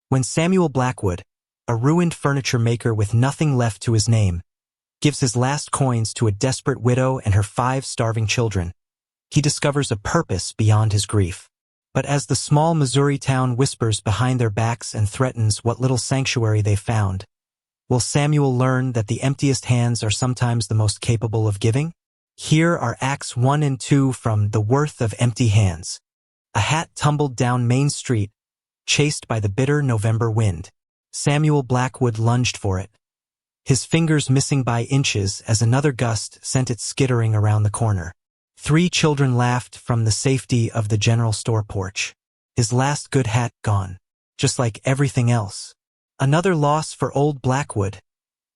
When Samuel Blackwood, a ruined furniture maker with nothing left to his name, gives his last coins to a desperate widow and her 5 starving children, he discovers a purpose beyond his grief. But as the small Missouri town whispers behind their backs and threatens what little sanctuary they found, will Samuel learn that the emptiest hands are sometimes the most capable of giving? Here are Acts 1 and 2 from The Worth of Empty Hands. A hat tumbled down Main Street, chased by the bitter November wind. Samuel Blackwood lunged for it, his fingers missing by inches as another gust sent it skittering around the corner. 3 children laughed from the safety of the general store porch. His last good hat gone, just like everything else. Another loss for old Blackwood,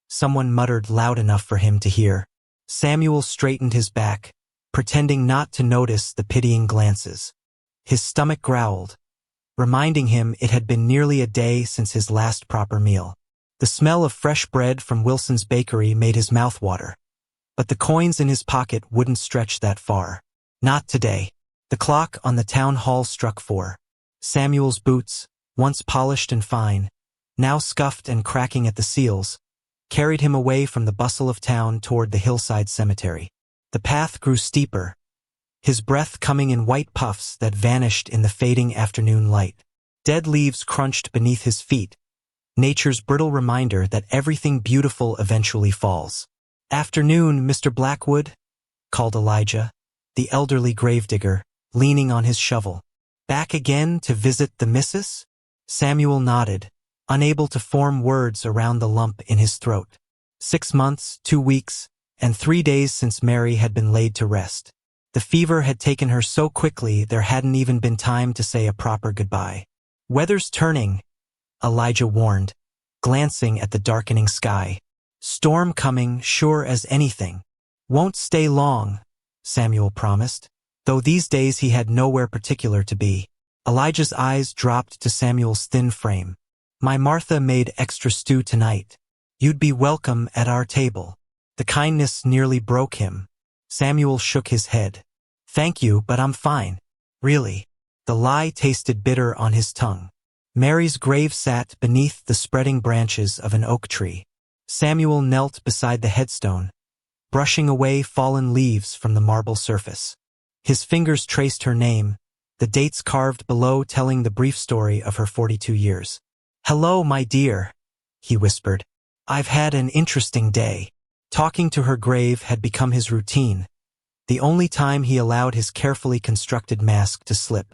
someone muttered loud enough for him to hear. Samuel straightened his back, pretending not to notice the pitying glances. His stomach growled, reminding him it had been nearly a day since his last proper meal. The smell of fresh bread from Wilson's bakery made his mouth water, but the coins in his pocket wouldn't stretch that far. Not today. The clock on the town hall struck 4. Samuel's boots, once polished and fine, now scuffed and cracking at the seals, carried him away from the bustle of town toward the hillside cemetery. The path grew steeper, his breath coming in white puffs that vanished in the fading afternoon light. Dead leaves crunched beneath his feet, nature's brittle reminder that everything beautiful eventually falls. "Afternoon, Mr. Blackwood," called Elijah, the elderly gravedigger, leaning on his shovel. "Back again to visit the missus?" Samuel nodded, unable to form words around the lump in his throat. 6 months, 2 weeks, and 3 days since Mary had been laid to rest. The fever had taken her so quickly there hadn't even been time to say a proper goodbye. "Weather's turning," Elijah warned, glancing at the darkening sky. "Storm coming, sure as anything." "Won't stay long," Samuel promised, though these days he had nowhere particular to be. Elijah's eyes dropped to Samuel's thin frame. "My Martha made extra stew tonight. You'd be welcome at our table." The kindness nearly broke him. Samuel shook his head. "Thank you, but I'm fine. Really." The lie tasted bitter on his tongue. Mary's grave sat beneath the spreading branches of an oak tree. Samuel knelt beside the headstone, brushing away fallen leaves from the marble surface. His fingers traced her name, the dates carved below telling the brief story of her 42 years. "Hello, my dear," he whispered. "I've had an interesting day." Talking to her grave had become his routine, the only time he allowed his carefully constructed mask to slip.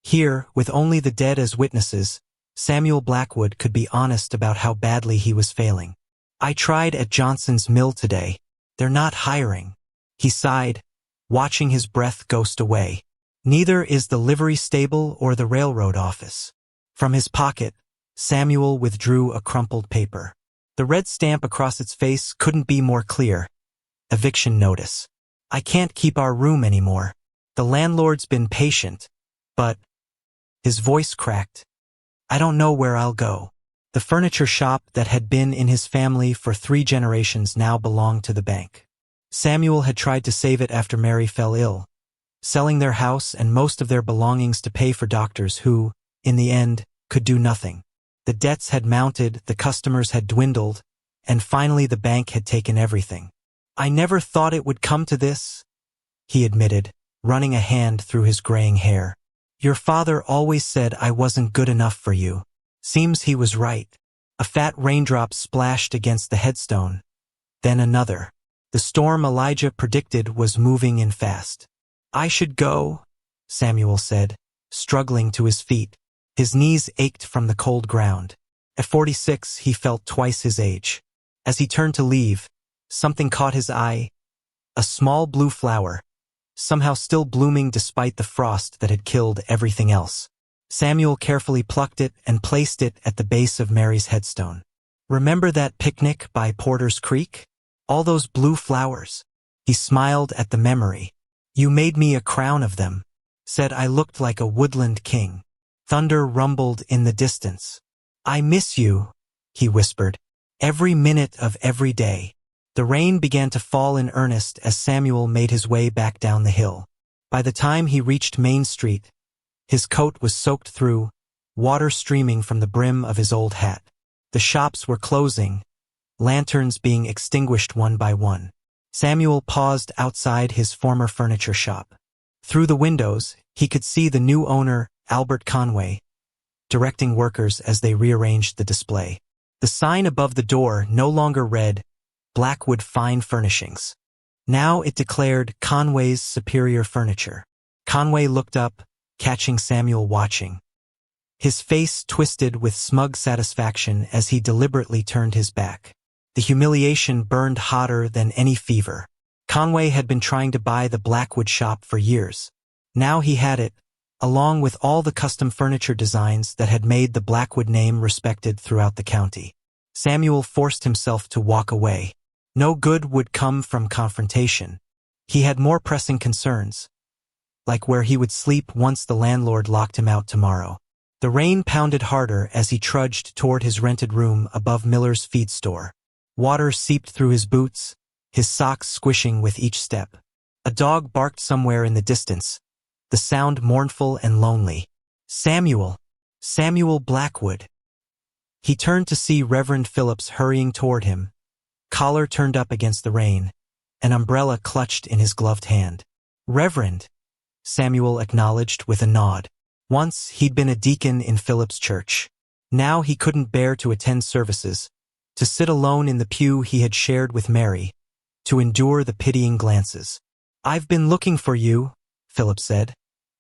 Here, with only the dead as witnesses, Samuel Blackwood could be honest about how badly he was failing. "I tried at Johnson's Mill today. They're not hiring." He sighed, watching his breath ghost away. "Neither is the livery stable or the railroad office." From his pocket, Samuel withdrew a crumpled paper. The red stamp across its face couldn't be more clear. Eviction notice. "I can't keep our room anymore. The landlord's been patient, but..." His voice cracked. "I don't know where I'll go." The furniture shop that had been in his family for 3 generations now belonged to the bank. Samuel had tried to save it after Mary fell ill, selling their house and most of their belongings to pay for doctors who, in the end, could do nothing. The debts had mounted, the customers had dwindled, and finally the bank had taken everything. "I never thought it would come to this," he admitted, running a hand through his graying hair. "Your father always said I wasn't good enough for you." Seems he was right. A fat raindrop splashed against the headstone, then another. The storm Elijah predicted was moving in fast. "I should go," Samuel said, struggling to his feet. His knees ached from the cold ground. At 46, he felt twice his age. As he turned to leave, something caught his eye. A small blue flower, somehow still blooming despite the frost that had killed everything else. Samuel carefully plucked it and placed it at the base of Mary's headstone. "Remember that picnic by Porter's Creek? All those blue flowers?" He smiled at the memory. "You made me a crown of them. Said I looked like a woodland king." Thunder rumbled in the distance. "I miss you," he whispered, "every minute of every day." The rain began to fall in earnest as Samuel made his way back down the hill. By the time he reached Main Street, his coat was soaked through, water streaming from the brim of his old hat. The shops were closing, lanterns being extinguished one by one. Samuel paused outside his former furniture shop. Through the windows, he could see the new owner, Albert Conway, directing workers as they rearranged the display. The sign above the door no longer read, Blackwood Fine Furnishings. Now it declared Conway's Superior Furniture. Conway looked up, catching Samuel watching. His face twisted with smug satisfaction as he deliberately turned his back. The humiliation burned hotter than any fever. Conway had been trying to buy the Blackwood shop for years. Now he had it, along with all the custom furniture designs that had made the Blackwood name respected throughout the county. Samuel forced himself to walk away. No good would come from confrontation. He had more pressing concerns, like where he would sleep once the landlord locked him out tomorrow. The rain pounded harder as he trudged toward his rented room above Miller's feed store. Water seeped through his boots, his socks squishing with each step. A dog barked somewhere in the distance, the sound mournful and lonely. Samuel! Samuel Blackwood! He turned to see Reverend Phillips hurrying toward him, collar turned up against the rain, an umbrella clutched in his gloved hand. Reverend, Samuel acknowledged with a nod. Once he'd been a deacon in Phillips' church. Now he couldn't bear to attend services, to sit alone in the pew he had shared with Mary, to endure the pitying glances. I've been looking for you, Phillips said,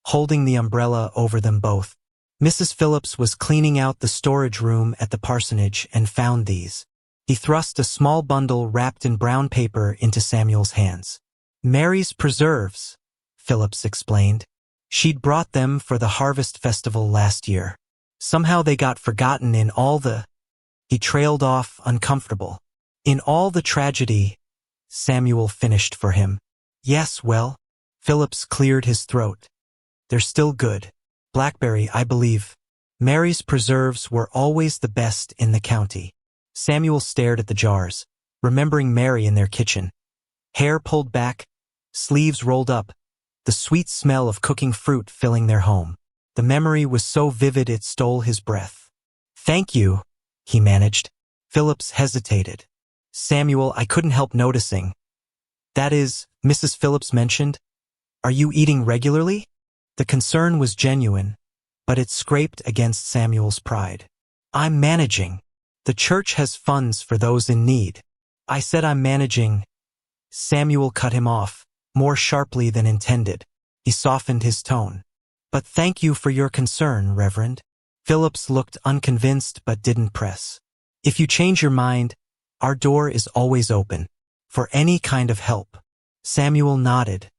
holding the umbrella over them both. Mrs. Phillips was cleaning out the storage room at the parsonage and found these. He thrust a small bundle wrapped in brown paper into Samuel's hands. Mary's preserves, Phillips explained. She'd brought them for the harvest festival last year. Somehow they got forgotten in all the... He trailed off, uncomfortable. In all the tragedy, Samuel finished for him. Yes, well, Phillips cleared his throat. They're still good. Blackberry, I believe. Mary's preserves were always the best in the county. Samuel stared at the jars, remembering Mary in their kitchen. Hair pulled back, sleeves rolled up, the sweet smell of cooking fruit filling their home. The memory was so vivid it stole his breath. Thank you, he managed. Phillips hesitated. Samuel, I couldn't help noticing. That is, Mrs. Phillips mentioned. Are you eating regularly? The concern was genuine, but it scraped against Samuel's pride. I'm managing. The church has funds for those in need. I said I'm managing. Samuel cut him off, more sharply than intended. He softened his tone. But thank you for your concern, Reverend. Phillips looked unconvinced but didn't press. If you change your mind, our door is always open. For any kind of help. Samuel nodded,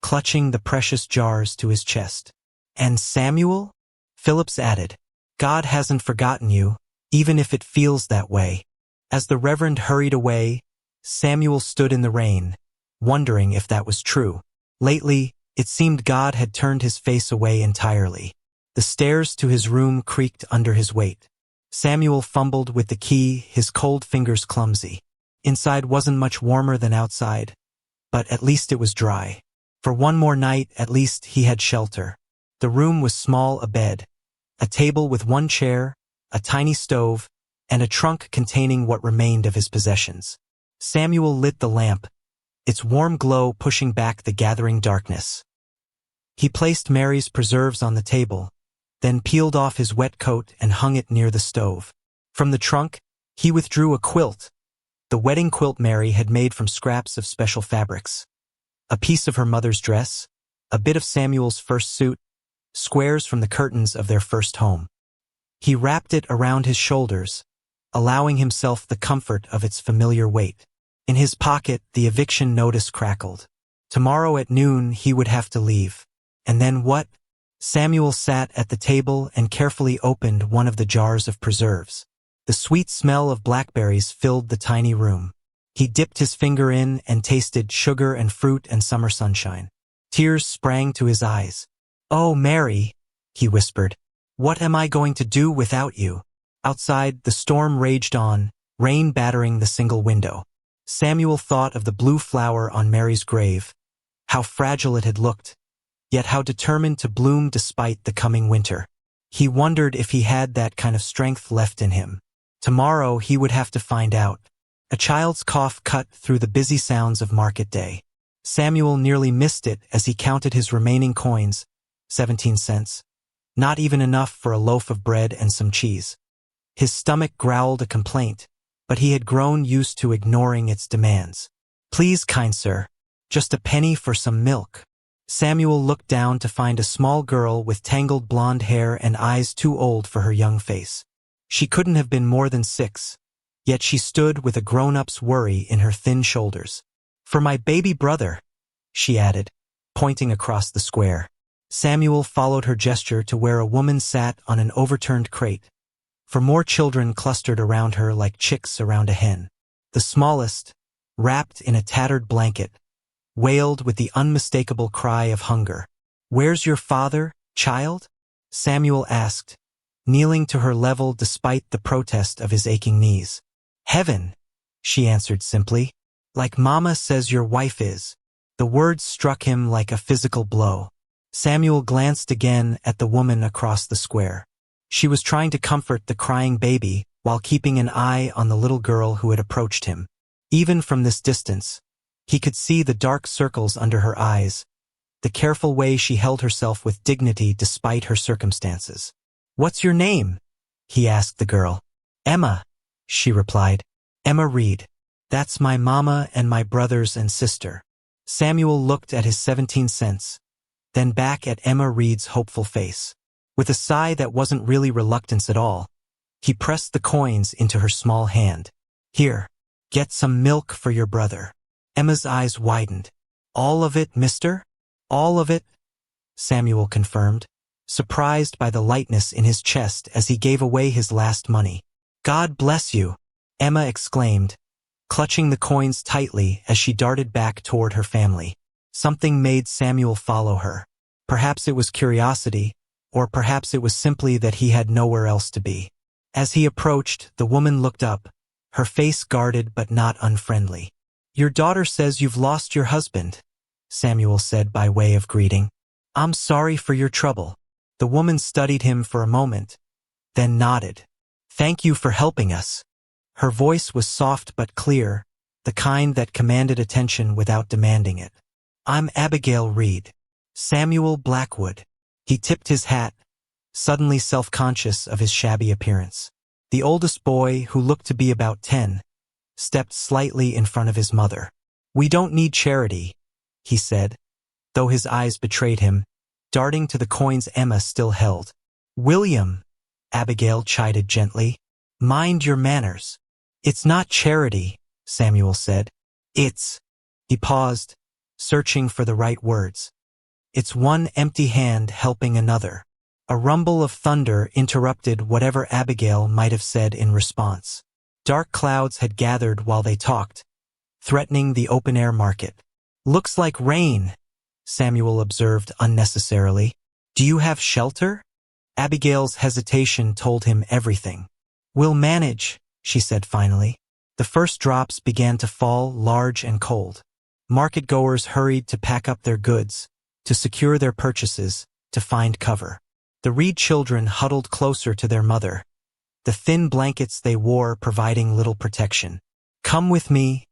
clutching the precious jars to his chest. And Samuel? Phillips added, God hasn't forgotten you, even if it feels that way. As the Reverend hurried away, Samuel stood in the rain, wondering if that was true. Lately, it seemed God had turned his face away entirely. The stairs to his room creaked under his weight. Samuel fumbled with the key, his cold fingers clumsy. Inside wasn't much warmer than outside, but at least it was dry. For one more night, at least he had shelter. The room was small, a bed, a table with one chair, a tiny stove, and a trunk containing what remained of his possessions. Samuel lit the lamp, its warm glow pushing back the gathering darkness. He placed Mary's preserves on the table, then peeled off his wet coat and hung it near the stove. From the trunk, he withdrew a quilt, the wedding quilt Mary had made from scraps of special fabrics. A piece of her mother's dress, a bit of Samuel's first suit, squares from the curtains of their first home. He wrapped it around his shoulders, allowing himself the comfort of its familiar weight. In his pocket, the eviction notice crackled. Tomorrow at noon, he would have to leave. And then what? Samuel sat at the table and carefully opened one of the jars of preserves. The sweet smell of blackberries filled the tiny room. He dipped his finger in and tasted sugar and fruit and summer sunshine. Tears sprang to his eyes. Oh, Mary, he whispered. What am I going to do without you? Outside, the storm raged on, rain battering the single window. Samuel thought of the blue flower on Mary's grave, how fragile it had looked, yet how determined to bloom despite the coming winter. He wondered if he had that kind of strength left in him. Tomorrow he would have to find out. A child's cough cut through the busy sounds of market day. Samuel nearly missed it as he counted his remaining coins, 17 cents. Not even enough for a loaf of bread and some cheese. His stomach growled a complaint, but he had grown used to ignoring its demands. "Please, kind sir, just a penny for some milk." Samuel looked down to find a small girl with tangled blonde hair and eyes too old for her young face. She couldn't have been more than 6, yet she stood with a grown-up's worry in her thin shoulders. "For my baby brother," she added, pointing across the square. Samuel followed her gesture to where a woman sat on an overturned crate. For more children clustered around her like chicks around a hen. The smallest, wrapped in a tattered blanket, wailed with the unmistakable cry of hunger. "Where's your father, child?" Samuel asked, kneeling to her level despite the protest of his aching knees. "Heaven," she answered simply. "Like Mama says your wife is." The words struck him like a physical blow. Samuel glanced again at the woman across the square. She was trying to comfort the crying baby while keeping an eye on the little girl who had approached him. Even from this distance, he could see the dark circles under her eyes, the careful way she held herself with dignity despite her circumstances. "What's your name?" he asked the girl. "Emma," she replied. "Emma Reed. That's my mama and my brothers and sister." Samuel looked at his 17 cents, then back at Emma Reed's hopeful face. With a sigh that wasn't really reluctance at all, he pressed the coins into her small hand. "Here, get some milk for your brother." Emma's eyes widened. "All of it, mister?" "All of it," Samuel confirmed, surprised by the lightness in his chest as he gave away his last money. "God bless you," Emma exclaimed, clutching the coins tightly as she darted back toward her family. Something made Samuel follow her. Perhaps it was curiosity, or perhaps it was simply that he had nowhere else to be. As he approached, the woman looked up, her face guarded but not unfriendly. "Your daughter says you've lost your husband," Samuel said by way of greeting. "I'm sorry for your trouble." The woman studied him for a moment, then nodded. "Thank you for helping us." Her voice was soft but clear, the kind that commanded attention without demanding it. "I'm Abigail Reed." "Samuel Blackwood." He tipped his hat, suddenly self-conscious of his shabby appearance. The oldest boy, who looked to be about 10, stepped slightly in front of his mother. "We don't need charity," he said, though his eyes betrayed him, darting to the coins Emma still held. "William," Abigail chided gently, "mind your manners." "It's not charity," Samuel said. "It's—" He paused, searching for the right words. "It's one empty hand helping another." A rumble of thunder interrupted whatever Abigail might have said in response. Dark clouds had gathered while they talked, threatening the open-air market. "Looks like rain," Samuel observed unnecessarily. "Do you have shelter?" Abigail's hesitation told him everything. "We'll manage," she said finally. The first drops began to fall, large and cold. Market-goers hurried to pack up their goods, to secure their purchases, to find cover. The Reed children huddled closer to their mother, the thin blankets they wore providing little protection. "Come with me,"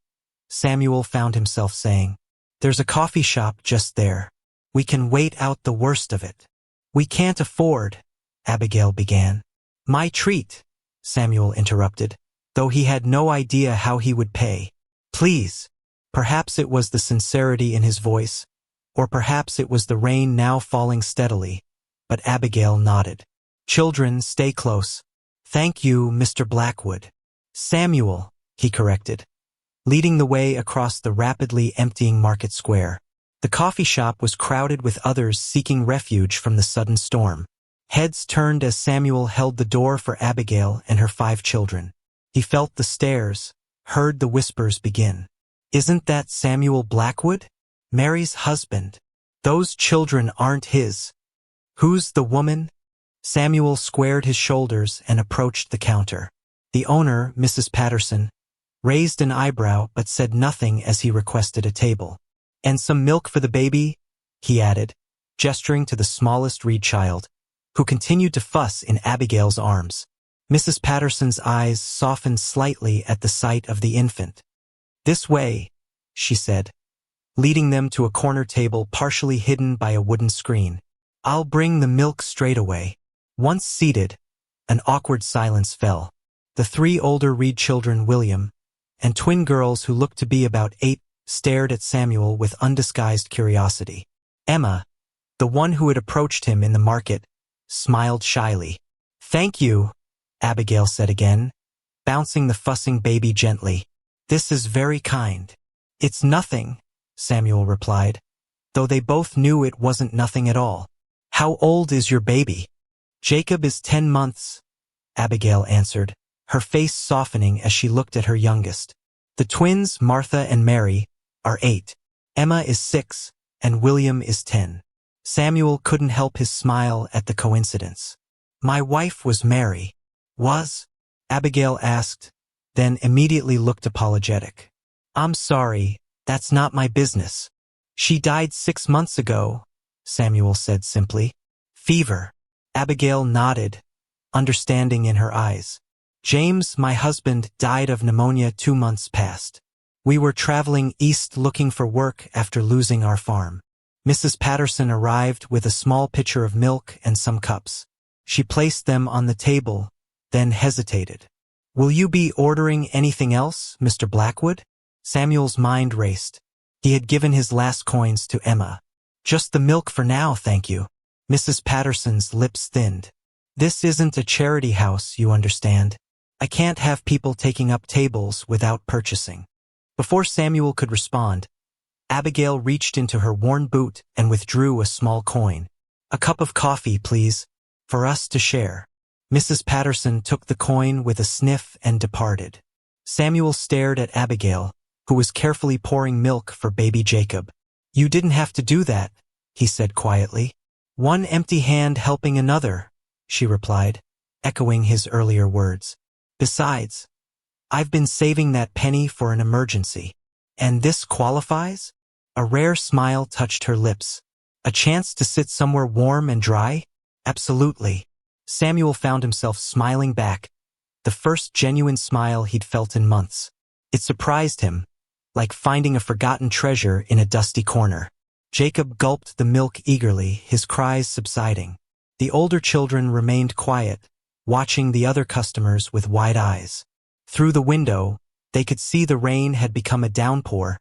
Samuel found himself saying. "There's a coffee shop just there. We can wait out the worst of it." "We can't afford," Abigail began. "My treat," Samuel interrupted, though he had no idea how he would pay. "Please." Perhaps it was the sincerity in his voice, or perhaps it was the rain now falling steadily, but Abigail nodded. "Children, stay close." "Thank you, Mr. Blackwood." "Samuel," he corrected, leading the way across the rapidly emptying market square. The coffee shop was crowded with others seeking refuge from the sudden storm. Heads turned as Samuel held the door for Abigail and her 5 children. He felt the stares, heard the whispers begin. "Isn't that Samuel Blackwood? Mary's husband. Those children aren't his. Who's the woman?" Samuel squared his shoulders and approached the counter. The owner, Mrs. Patterson, raised an eyebrow but said nothing as he requested a table. "And some milk for the baby," he added, gesturing to the smallest Reed child. who continued to fuss in Abigail's arms. Mrs. Patterson's eyes softened slightly at the sight of the infant. "This way," she said, leading them to a corner table partially hidden by a wooden screen. "I'll bring the milk straight away." Once seated, an awkward silence fell. The three older Reed children, William, and twin girls who looked to be about 8, stared at Samuel with undisguised curiosity. Emma, the one who had approached him in the market, smiled shyly. "Thank you," Abigail said again, bouncing the fussing baby gently. "This is very kind." "It's nothing," Samuel replied, though they both knew it wasn't nothing at all. "How old is your baby?" "Jacob is 10 months, Abigail answered, her face softening as she looked at her youngest. "The twins, Martha and Mary, are 8. Emma is 6, and William is 10. Samuel couldn't help his smile at the coincidence. "My wife was Mary." "Was?" Abigail asked, then immediately looked apologetic. "I'm sorry, that's not my business." "She died 6 months ago," Samuel said simply. "Fever." Abigail nodded, understanding in her eyes. "James, my husband, died of pneumonia 2 months past. We were traveling east looking for work after losing our farm." Mrs. Patterson arrived with a small pitcher of milk and some cups. She placed them on the table, then hesitated. "Will you be ordering anything else, Mr. Blackwood?" Samuel's mind raced. He had given his last coins to Emma. "Just the milk for now, thank you." Mrs. Patterson's lips thinned. "This isn't a charity house, you understand. I can't have people taking up tables without purchasing." Before Samuel could respond, Abigail reached into her worn boot and withdrew a small coin. "A cup of coffee, please, for us to share." Mrs. Patterson took the coin with a sniff and departed. Samuel stared at Abigail, who was carefully pouring milk for baby Jacob. "You didn't have to do that," he said quietly. "One empty hand helping another," she replied, echoing his earlier words. "Besides, I've been saving that penny for an emergency. And this qualifies?" A rare smile touched her lips. "A chance to sit somewhere warm and dry? Absolutely." Samuel found himself smiling back, the first genuine smile he'd felt in months. It surprised him, like finding a forgotten treasure in a dusty corner. Jacob gulped the milk eagerly, his cries subsiding. The older children remained quiet, watching the other customers with wide eyes. Through the window, they could see the rain had become a downpour,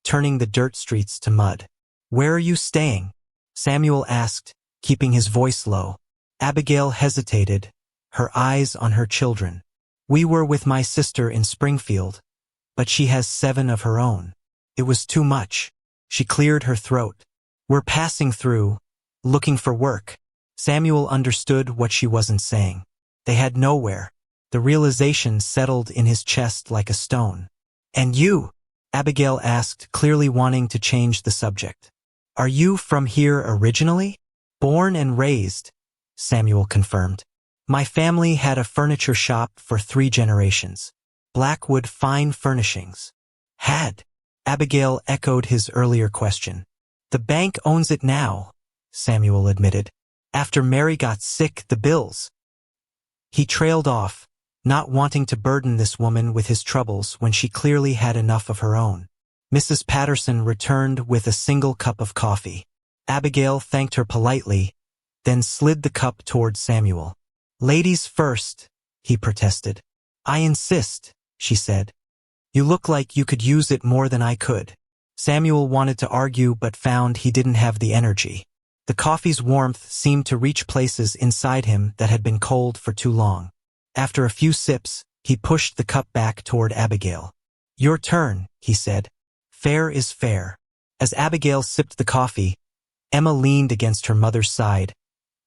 turning the dirt streets to mud. "Where are you staying?" Samuel asked, keeping his voice low. Abigail hesitated, her eyes on her children. "We were with my sister in Springfield, but she has 7 of her own. It was too much." She cleared her throat. "We're passing through, looking for work." Samuel understood what she wasn't saying. They had nowhere. The realization settled in his chest like a stone. "And you?" Abigail asked, clearly wanting to change the subject. "Are you from here originally?" "Born and raised," Samuel confirmed. "My family had a furniture shop for 3 generations. Blackwood Fine Furnishings." "Had?" Abigail echoed his earlier question. "The bank owns it now," Samuel admitted. "After Mary got sick, the bills." He trailed off, not wanting to burden this woman with his troubles when she clearly had enough of her own. Mrs. Patterson returned with a single cup of coffee. Abigail thanked her politely, then slid the cup toward Samuel. "Ladies first," he protested. "I insist," she said. "You look like you could use it more than I could." Samuel wanted to argue but found he didn't have the energy. The coffee's warmth seemed to reach places inside him that had been cold for too long. After a few sips, he pushed the cup back toward Abigail. "Your turn," he said. "Fair is fair." As Abigail sipped the coffee, Emma leaned against her mother's side,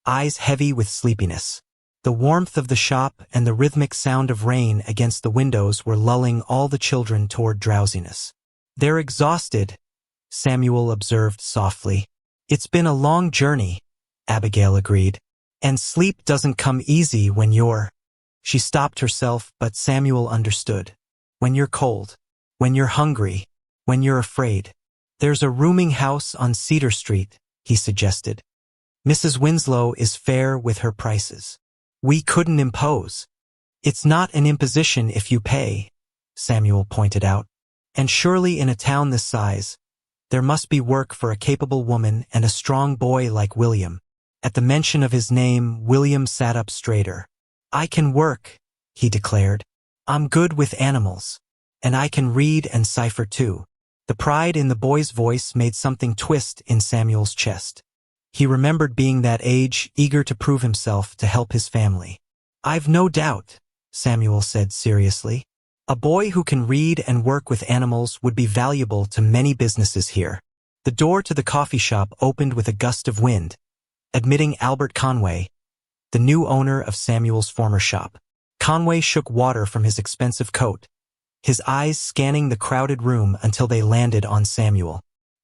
eyes heavy with sleepiness. The warmth of the shop and the rhythmic sound of rain against the windows were lulling all the children toward drowsiness. "They're exhausted," Samuel observed softly. "It's been a long journey," Abigail agreed. "And sleep doesn't come easy when you're—" She stopped herself, but Samuel understood. "When you're cold, when you're hungry, when you're afraid." "There's a rooming house on Cedar Street," he suggested. Mrs. Winslow is fair with her prices. We couldn't impose. It's not an imposition if you pay, Samuel pointed out. And surely in a town this size, there must be work for a capable woman and a strong boy like William. At the mention of his name, William sat up straighter. I can work, he declared. I'm good with animals. And I can read and cipher too. The pride in the boy's voice made something twist in Samuel's chest. He remembered being that age, eager to prove himself to help his family. I've no doubt, Samuel said seriously. A boy who can read and work with animals would be valuable to many businesses here. The door to the coffee shop opened with a gust of wind, admitting Albert Conway, the new owner of Samuel's former shop. Conway shook water from his expensive coat, his eyes scanning the crowded room until they landed on Samuel.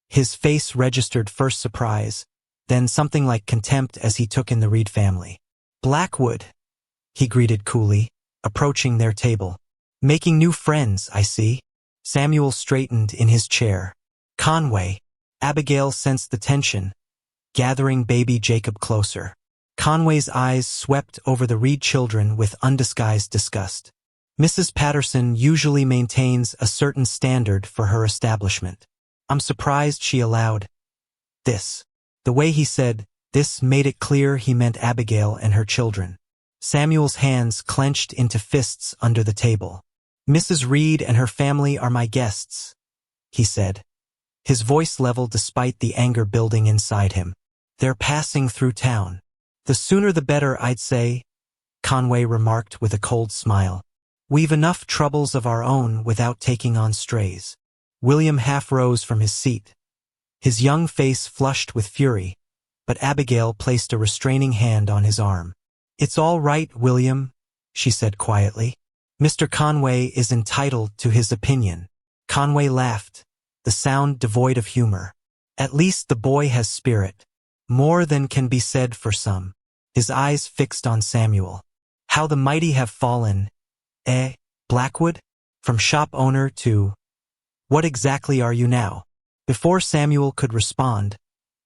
His face registered first surprise, then something like contempt as he took in the Reed family. Blackwood, he greeted coolly, approaching their table. Making new friends, I see. Samuel straightened in his chair. Conway. Abigail sensed the tension, gathering baby Jacob closer. Conway's eyes swept over the Reed children with undisguised disgust. Mrs. Patterson usually maintains a certain standard for her establishment. I'm surprised she allowed this. The way he said this made it clear he meant Abigail and her children. Samuel's hands clenched into fists under the table. Mrs. Reed and her family are my guests, he said, his voice level despite the anger building inside him. They're passing through town. The sooner the better, I'd say, Conway remarked with a cold smile. We've enough troubles of our own without taking on strays. William half rose from his seat, his young face flushed with fury, but Abigail placed a restraining hand on his arm. It's all right, William, she said quietly. Mr. Conway is entitled to his opinion. Conway laughed, the sound devoid of humor. At least the boy has spirit. More than can be said for some. His eyes fixed on Samuel. How the mighty have fallen. Blackwood? From shop owner to... What exactly are you now? Before Samuel could respond,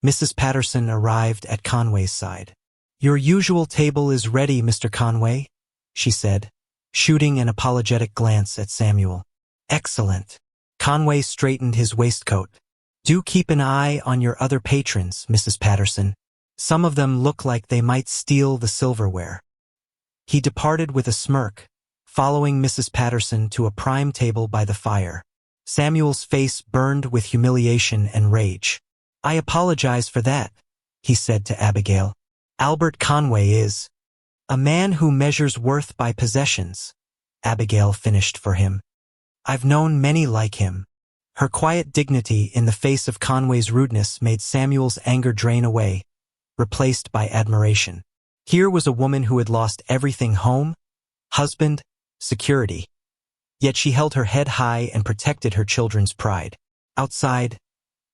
Mrs. Patterson arrived at Conway's side. Your usual table is ready, Mr. Conway, she said, shooting an apologetic glance at Samuel. Excellent. Conway straightened his waistcoat. Do keep an eye on your other patrons, Mrs. Patterson. Some of them look like they might steal the silverware. He departed with a smirk, following Mrs. Patterson to a prime table by the fire. Samuel's face burned with humiliation and rage. I apologize for that, he said to Abigail. Albert Conway is a man who measures worth by possessions, Abigail finished for him. I've known many like him. Her quiet dignity in the face of Conway's rudeness made Samuel's anger drain away, replaced by admiration. Here was a woman who had lost everything: home, husband, security. Yet she held her head high and protected her children's pride. Outside,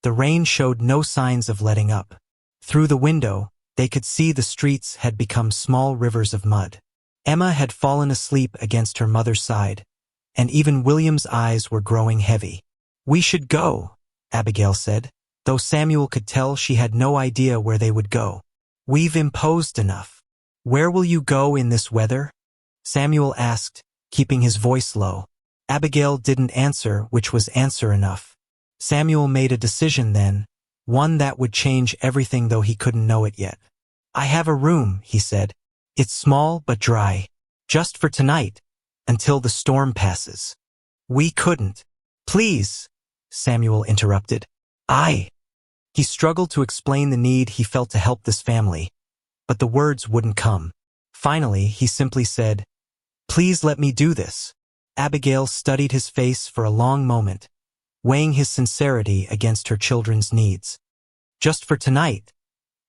the rain showed no signs of letting up. Through the window, they could see the streets had become small rivers of mud. Emma had fallen asleep against her mother's side, and even William's eyes were growing heavy. We should go, Abigail said, though Samuel could tell she had no idea where they would go. We've imposed enough. Where will you go in this weather? Samuel asked, keeping his voice low. Abigail didn't answer, which was answer enough. Samuel made a decision then, one that would change everything though he couldn't know it yet. I have a room, he said. It's small but dry. Just for tonight, until the storm passes. We couldn't. Please, Samuel interrupted. He struggled to explain the need he felt to help this family, but the words wouldn't come. Finally, he simply said, Please let me do this. Abigail studied his face for a long moment, weighing his sincerity against her children's needs. Just for tonight,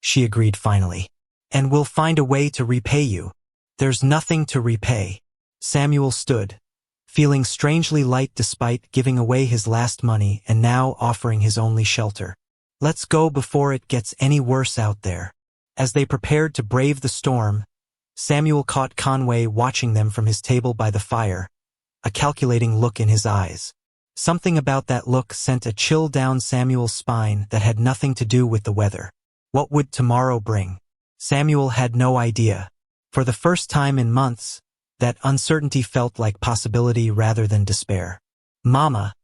she agreed finally. And we'll find a way to repay you. There's nothing to repay. Samuel stood, feeling strangely light despite giving away his last money and now offering his only shelter. Let's go before it gets any worse out there. As they prepared to brave the storm, Samuel caught Conway watching them from his table by the fire, a calculating look in his eyes. Something about that look sent a chill down Samuel's spine that had nothing to do with the weather. What would tomorrow bring? Samuel had no idea. For the first time in months, that uncertainty felt like possibility rather than despair. "Mama,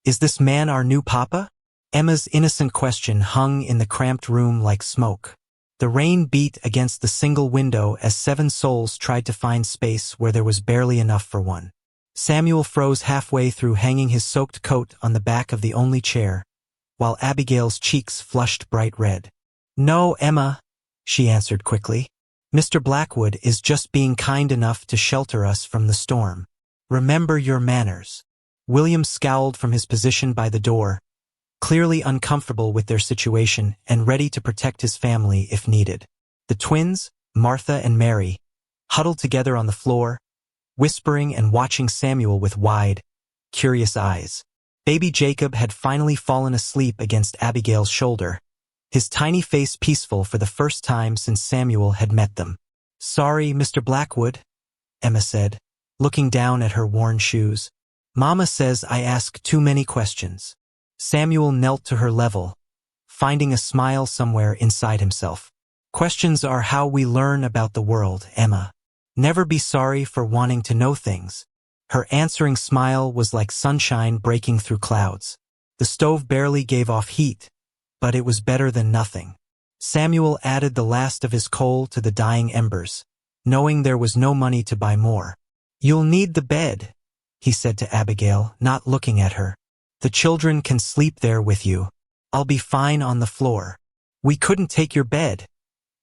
is this man our new papa?" Emma's innocent question hung in the cramped room like smoke. The rain beat against the single window as 7 souls tried to find space where there was barely enough for one. Samuel froze halfway through hanging his soaked coat on the back of the only chair, while Abigail's cheeks flushed bright red. "No, Emma," she answered quickly. "Mr. Blackwood is just being kind enough to shelter us from the storm. Remember your manners." William scowled from his position by the door, clearly uncomfortable with their situation and ready to protect his family if needed. The twins, Martha and Mary, huddled together on the floor, whispering and watching Samuel with wide, curious eyes. Baby Jacob had finally fallen asleep against Abigail's shoulder, his tiny face peaceful for the first time since Samuel had met them. "Sorry, Mr. Blackwood," Emma said, looking down at her worn shoes. "Mama says I ask too many questions." Samuel knelt to her level, finding a smile somewhere inside himself. "Questions are how we learn about the world, Emma. Never be sorry for wanting to know things." Her answering smile was like sunshine breaking through clouds. The stove barely gave off heat, but it was better than nothing. Samuel added the last of his coal to the dying embers, knowing there was no money to buy more. "You'll need the bed," he said to Abigail, not looking at her. "The children can sleep there with you. I'll be fine on the floor." "We couldn't take your bed,"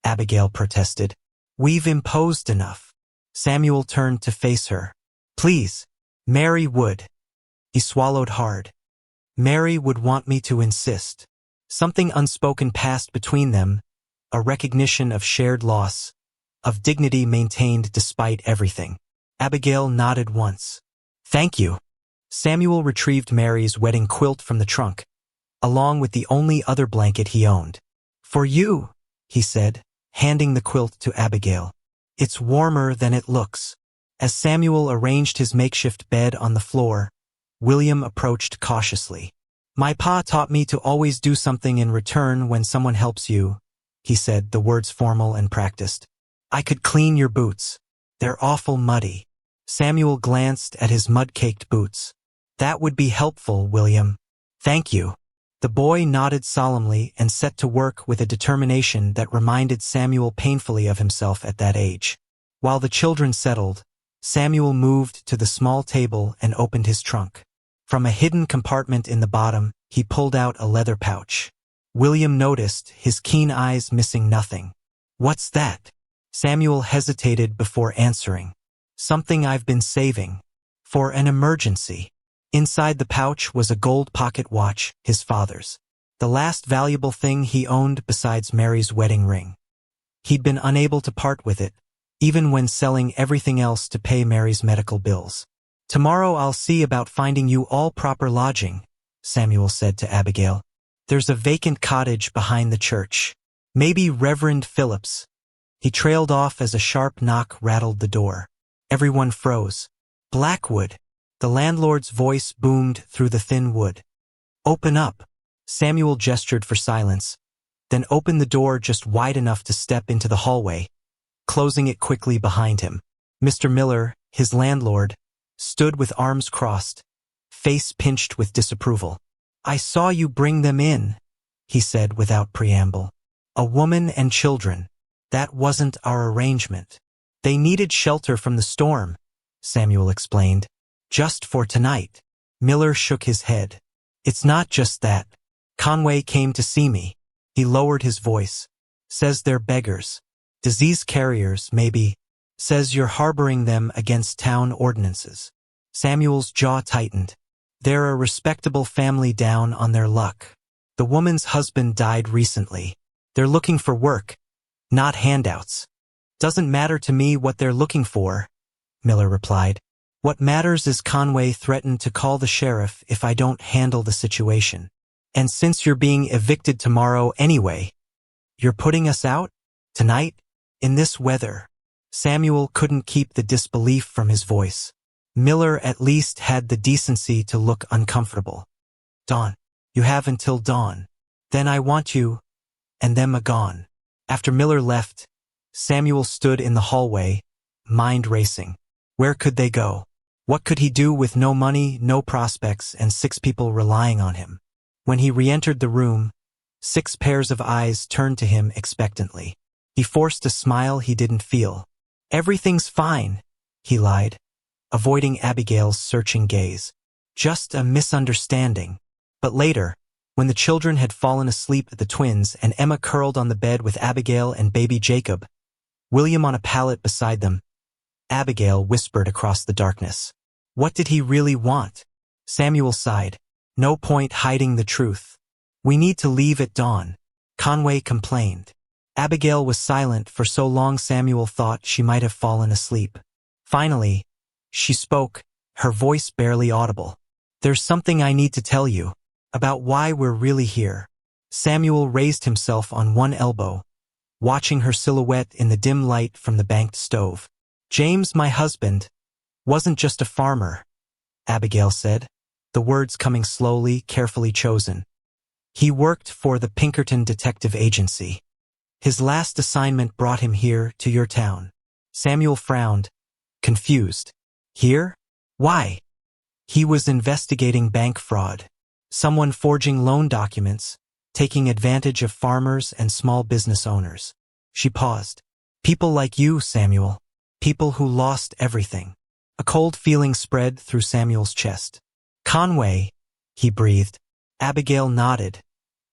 Abigail protested. "We've imposed enough." Samuel turned to face her. "Please, Mary would." He swallowed hard. "Mary would want me to insist." Something unspoken passed between them, a recognition of shared loss, of dignity maintained despite everything. Abigail nodded once. "Thank you." Samuel retrieved Mary's wedding quilt from the trunk, along with the only other blanket he owned. "For you," he said, handing the quilt to Abigail. "It's warmer than it looks." As Samuel arranged his makeshift bed on the floor, William approached cautiously. "My pa taught me to always do something in return when someone helps you," he said, the words formal and practiced. "I could clean your boots. They're awful muddy." Samuel glanced at his mud-caked boots. "That would be helpful, William." "Thank you." The boy nodded solemnly and set to work with a determination that reminded Samuel painfully of himself at that age. While the children settled, Samuel moved to the small table and opened his trunk. From a hidden compartment in the bottom, he pulled out a leather pouch. William noticed, his keen eyes missing nothing. "What's that?" Samuel hesitated before answering. "Something I've been saving. For an emergency." Inside the pouch was a gold pocket watch, his father's. The last valuable thing he owned besides Mary's wedding ring. He'd been unable to part with it, even when selling everything else to pay Mary's medical bills. "Tomorrow I'll see about finding you all proper lodging," Samuel said to Abigail. "There's a vacant cottage behind the church. Maybe Reverend Phillips." He trailed off as a sharp knock rattled the door. Everyone froze. "Blackwood!" The landlord's voice boomed through the thin wood. "Open up." Samuel gestured for silence, then opened the door just wide enough to step into the hallway, closing it quickly behind him. Mr. Miller, his landlord, stood with arms crossed, face pinched with disapproval. "I saw you bring them in," he said without preamble. "A woman and children. That wasn't our arrangement." "They needed shelter from the storm," Samuel explained. "Just for tonight." Miller shook his head. "It's not just that. Conway came to see me." He lowered his voice. "Says they're beggars. Disease carriers, maybe. Says you're harboring them against town ordinances." Samuel's jaw tightened. "They're a respectable family down on their luck. The woman's husband died recently. They're looking for work, not handouts." "Doesn't matter to me what they're looking for," Miller replied. "What matters is Conway threatened to call the sheriff if I don't handle the situation. And since you're being evicted tomorrow anyway, you're putting us out? Tonight? In this weather?" Samuel couldn't keep the disbelief from his voice. Miller at least had the decency to look uncomfortable. "Dawn. You have until dawn. Then I want you, and them a gone." After Miller left, Samuel stood in the hallway, mind racing. Where could they go? What could he do with no money, no prospects, and 6 people relying on him? When he re-entered the room, 6 pairs of eyes turned to him expectantly. He forced a smile he didn't feel. "Everything's fine," he lied, avoiding Abigail's searching gaze. "Just a misunderstanding." But later, when the children had fallen asleep at the twins and Emma curled on the bed with Abigail and baby Jacob, William on a pallet beside them, Abigail whispered across the darkness, "What did he really want?" Samuel sighed. "No point hiding the truth. We need to leave at dawn," Conway complained. Abigail was silent for so long Samuel thought she might have fallen asleep. Finally, she spoke, her voice barely audible. "There's something I need to tell you, about why we're really here." Samuel raised himself on one elbow, watching her silhouette in the dim light from the banked stove. "James, my husband, wasn't just a farmer," Abigail said, the words coming slowly, carefully chosen. "He worked for the Pinkerton Detective Agency. His last assignment brought him here to your town." Samuel frowned, confused. "Here? Why?" "He was investigating bank fraud. Someone forging loan documents, taking advantage of farmers and small business owners." She paused. "People like you, Samuel. People who lost everything." A cold feeling spread through Samuel's chest. "Conway," he breathed. Abigail nodded,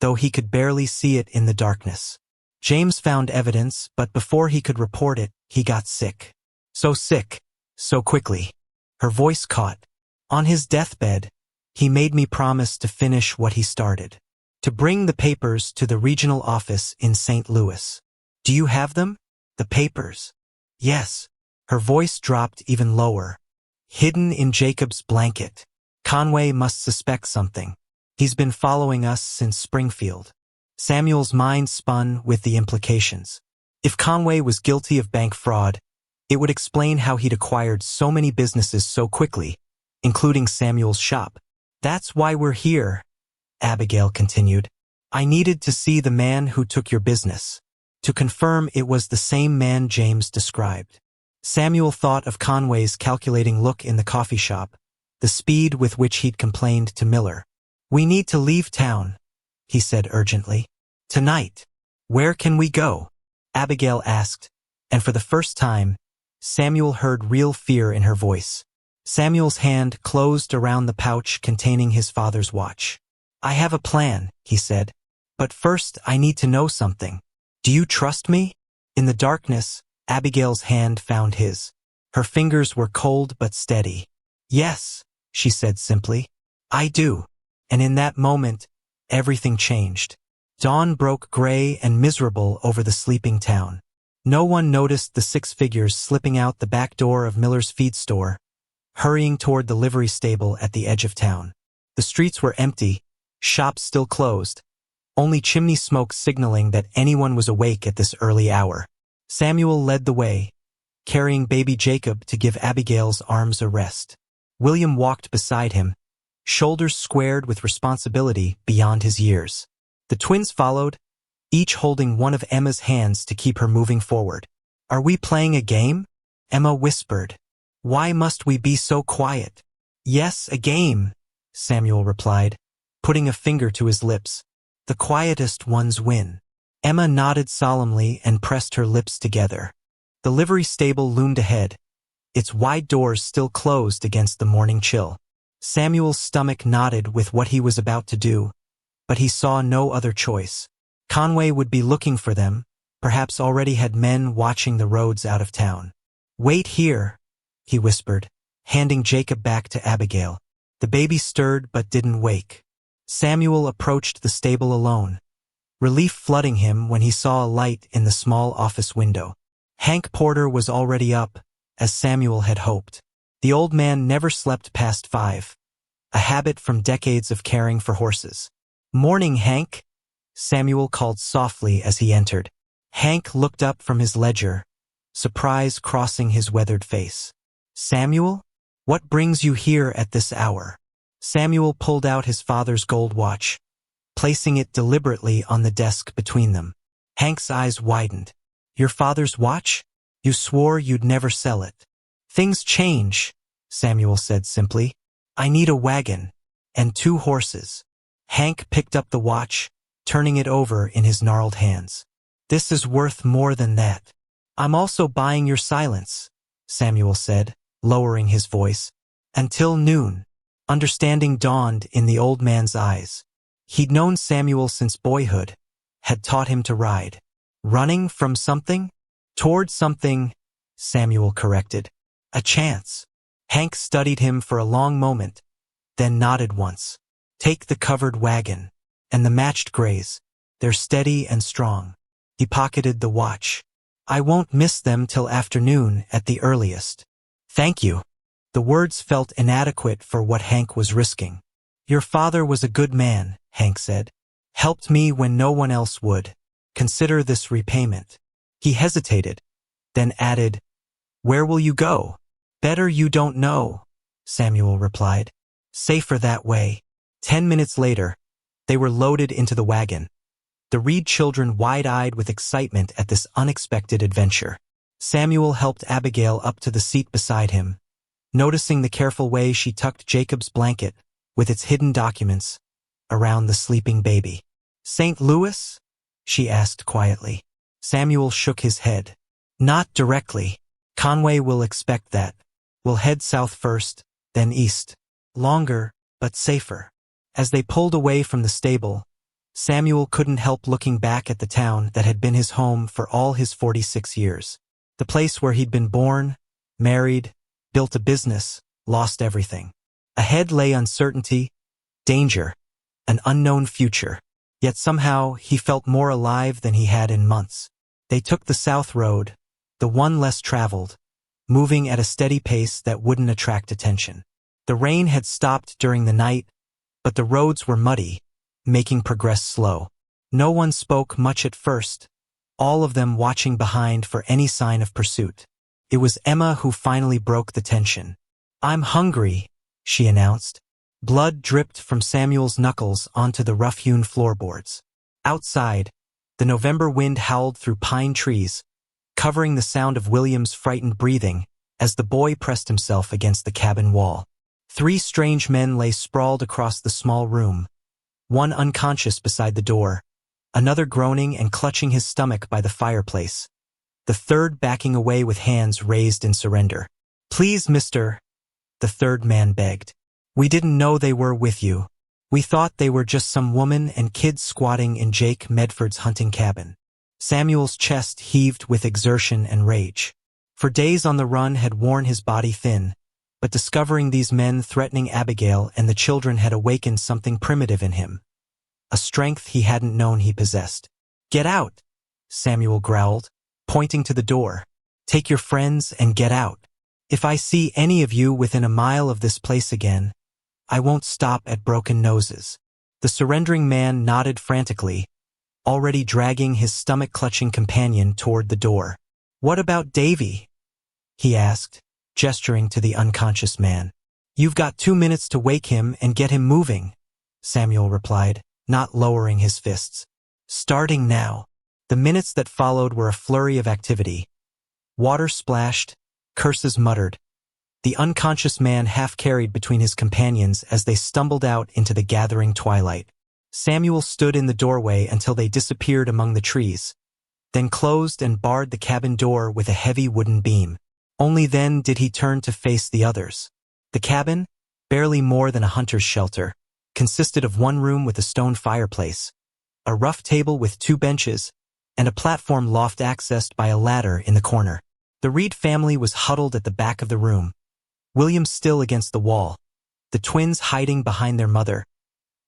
though he could barely see it in the darkness. "James found evidence, but before he could report it, he got sick. So sick, so quickly." Her voice caught. "On his deathbed, he made me promise to finish what he started. To bring the papers to the regional office in St. Louis. Do you have them? The papers?" "Yes." Her voice dropped even lower. "Hidden in Jacob's blanket. Conway must suspect something. He's been following us since Springfield." Samuel's mind spun with the implications. If Conway was guilty of bank fraud, it would explain how he'd acquired so many businesses so quickly, including Samuel's shop. "That's why we're here," Abigail continued. "I needed to see the man who took your business, to confirm it was the same man James described." Samuel thought of Conway's calculating look in the coffee shop, the speed with which he'd complained to Miller. "We need to leave town," he said urgently. "Tonight." "Where can we go?" Abigail asked, and for the first time, Samuel heard real fear in her voice. Samuel's hand closed around the pouch containing his father's watch. "I have a plan," he said. "But first I need to know something. Do you trust me?" In the darkness, Abigail's hand found his. Her fingers were cold but steady. "Yes," she said simply. "I do." And in that moment, everything changed. Dawn broke gray and miserable over the sleeping town. No one noticed the 6 figures slipping out the back door of Miller's feed store, hurrying toward the livery stable at the edge of town. The streets were empty, shops still closed, only chimney smoke signaling that anyone was awake at this early hour. Samuel led the way, carrying baby Jacob to give Abigail's arms a rest. William walked beside him, shoulders squared with responsibility beyond his years. The twins followed, each holding one of Emma's hands to keep her moving forward. "Are we playing a game?" Emma whispered. "Why must we be so quiet?" "Yes, a game," Samuel replied, putting a finger to his lips. "The quietest ones win." Emma nodded solemnly and pressed her lips together. The livery stable loomed ahead, its wide doors still closed against the morning chill. Samuel's stomach knotted with what he was about to do, but he saw no other choice. Conway would be looking for them, perhaps already had men watching the roads out of town. "Wait here," he whispered, handing Jacob back to Abigail. The baby stirred but didn't wake. Samuel approached the stable alone, relief flooding him when he saw a light in the small office window. Hank Porter was already up, as Samuel had hoped. The old man never slept past 5, a habit from decades of caring for horses. "Morning, Hank," Samuel called softly as he entered. Hank looked up from his ledger, surprise crossing his weathered face. "Samuel? What brings you here at this hour?" Samuel pulled out his father's gold watch, placing it deliberately on the desk between them. Hank's eyes widened. Your father's watch? You swore you'd never sell it. Things change, Samuel said simply. I need a wagon. And 2 horses. Hank picked up the watch, turning it over in his gnarled hands. This is worth more than that. I'm also buying your silence, Samuel said, lowering his voice. Until noon. Understanding dawned in the old man's eyes. He'd known Samuel since boyhood, had taught him to ride. Running from something? Toward something, Samuel corrected. A chance. Hank studied him for a long moment, then nodded once. Take the covered wagon. And the matched grays. They're steady and strong. He pocketed the watch. I won't miss them till afternoon at the earliest. Thank you. The words felt inadequate for what Hank was risking. Your father was a good man, Hank said. Helped me when no one else would. Consider this repayment. He hesitated, then added, Where will you go? Better you don't know, Samuel replied. Safer that way. 10 minutes later, they were loaded into the wagon, the Reed children wide-eyed with excitement at this unexpected adventure. Samuel helped Abigail up to the seat beside him, noticing the careful way she tucked Jacob's blanket, with its hidden documents, around the sleeping baby. St. Louis? She asked quietly. Samuel shook his head. Not directly. Conway will expect that. We'll head south first, then east. Longer, but safer. As they pulled away from the stable, Samuel couldn't help looking back at the town that had been his home for all his 46 years. The place where he'd been born, married, built a business, lost everything. Ahead lay uncertainty, danger, an unknown future. Yet somehow he felt more alive than he had in months. They took the south road, the one less traveled, moving at a steady pace that wouldn't attract attention. The rain had stopped during the night, but the roads were muddy, making progress slow. No one spoke much at first, all of them watching behind for any sign of pursuit. It was Emma who finally broke the tension. I'm hungry, she announced. Blood dripped from Samuel's knuckles onto the rough-hewn floorboards. Outside, the November wind howled through pine trees, covering the sound of William's frightened breathing as the boy pressed himself against the cabin wall. 3 strange men lay sprawled across the small room, one unconscious beside the door, another groaning and clutching his stomach by the fireplace, the third backing away with hands raised in surrender. Please, mister, the third man begged. We didn't know they were with you. We thought they were just some woman and kids squatting in Jake Medford's hunting cabin. Samuel's chest heaved with exertion and rage. For days on the run had worn his body thin, but discovering these men threatening Abigail and the children had awakened something primitive in him, a strength he hadn't known he possessed. Get out, Samuel growled, pointing to the door. Take your friends and get out. If I see any of you within a mile of this place again, I won't stop at broken noses. The surrendering man nodded frantically, already dragging his stomach-clutching companion toward the door. What about Davy? He asked, gesturing to the unconscious man. You've got 2 minutes to wake him and get him moving, Samuel replied, not lowering his fists. Starting now. The minutes that followed were a flurry of activity. Water splashed, curses muttered. The unconscious man half-carried between his companions as they stumbled out into the gathering twilight. Samuel stood in the doorway until they disappeared among the trees, then closed and barred the cabin door with a heavy wooden beam. Only then did he turn to face the others. The cabin, barely more than a hunter's shelter, consisted of one room with a stone fireplace, a rough table with 2 benches, and a platform loft accessed by a ladder in the corner. The Reed family was huddled at the back of the room, William still against the wall, the twins hiding behind their mother,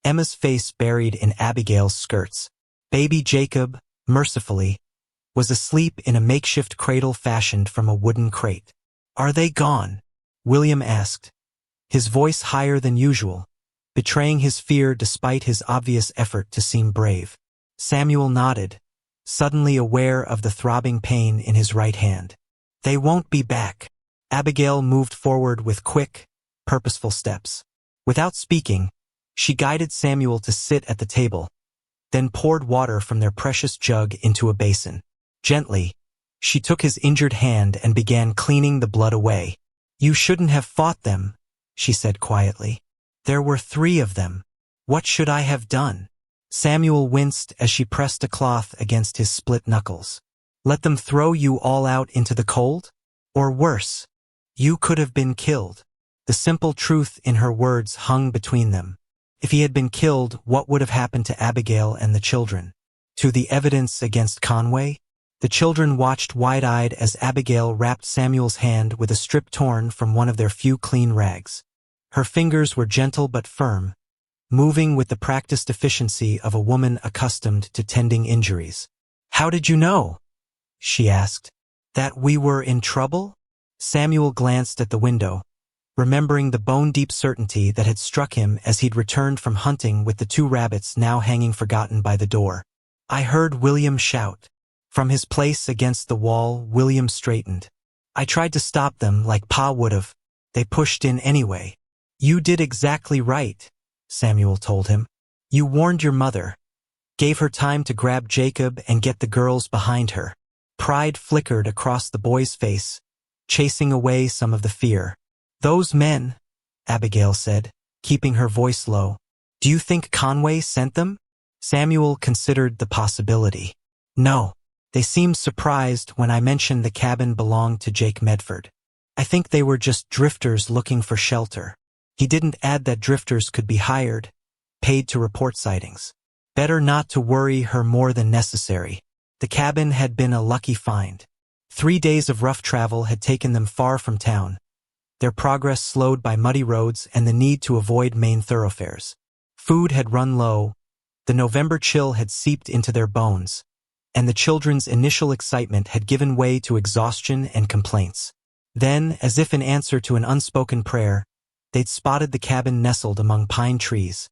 Emma's face buried in Abigail's skirts. Baby Jacob, mercifully, was asleep in a makeshift cradle fashioned from a wooden crate. Are they gone? William asked, his voice higher than usual, betraying his fear despite his obvious effort to seem brave. Samuel nodded, suddenly aware of the throbbing pain in his right hand. They won't be back. Abigail moved forward with quick, purposeful steps. Without speaking, she guided Samuel to sit at the table, then poured water from their precious jug into a basin. Gently, She took his injured hand and began cleaning the blood away. "You shouldn't have fought them," she said quietly. "There were 3 of them. What should I have done?" Samuel winced as she pressed a cloth against his split knuckles. "Let them throw you all out into the cold? Or worse, you could have been killed." The simple truth in her words hung between them. If he had been killed, what would have happened to Abigail and the children? To the evidence against Conway? The children watched wide-eyed as Abigail wrapped Samuel's hand with a strip torn from one of their few clean rags. Her fingers were gentle but firm, moving with the practiced efficiency of a woman accustomed to tending injuries. "How did you know?" she asked. "That we were in trouble?" Samuel glanced at the window, remembering the bone-deep certainty that had struck him as he'd returned from hunting with the 2 rabbits now hanging forgotten by the door. "I heard William shout." From his place against the wall, William straightened. "I tried to stop them like Pa would've. They pushed in anyway." "You did exactly right," Samuel told him. "You warned your mother, gave her time to grab Jacob and get the girls behind her." Pride flickered across the boy's face, chasing away some of the fear. "Those men," Abigail said, keeping her voice low. "Do you think Conway sent them?" Samuel considered the possibility. "No. They seemed surprised when I mentioned the cabin belonged to Jake Medford. I think they were just drifters looking for shelter." He didn't add that drifters could be hired, paid to report sightings. Better not to worry her more than necessary. The cabin had been a lucky find. 3 days of rough travel had taken them far from town, their progress slowed by muddy roads and the need to avoid main thoroughfares. Food had run low, the November chill had seeped into their bones, and the children's initial excitement had given way to exhaustion and complaints. Then, as if in answer to an unspoken prayer, they'd spotted the cabin nestled among pine trees,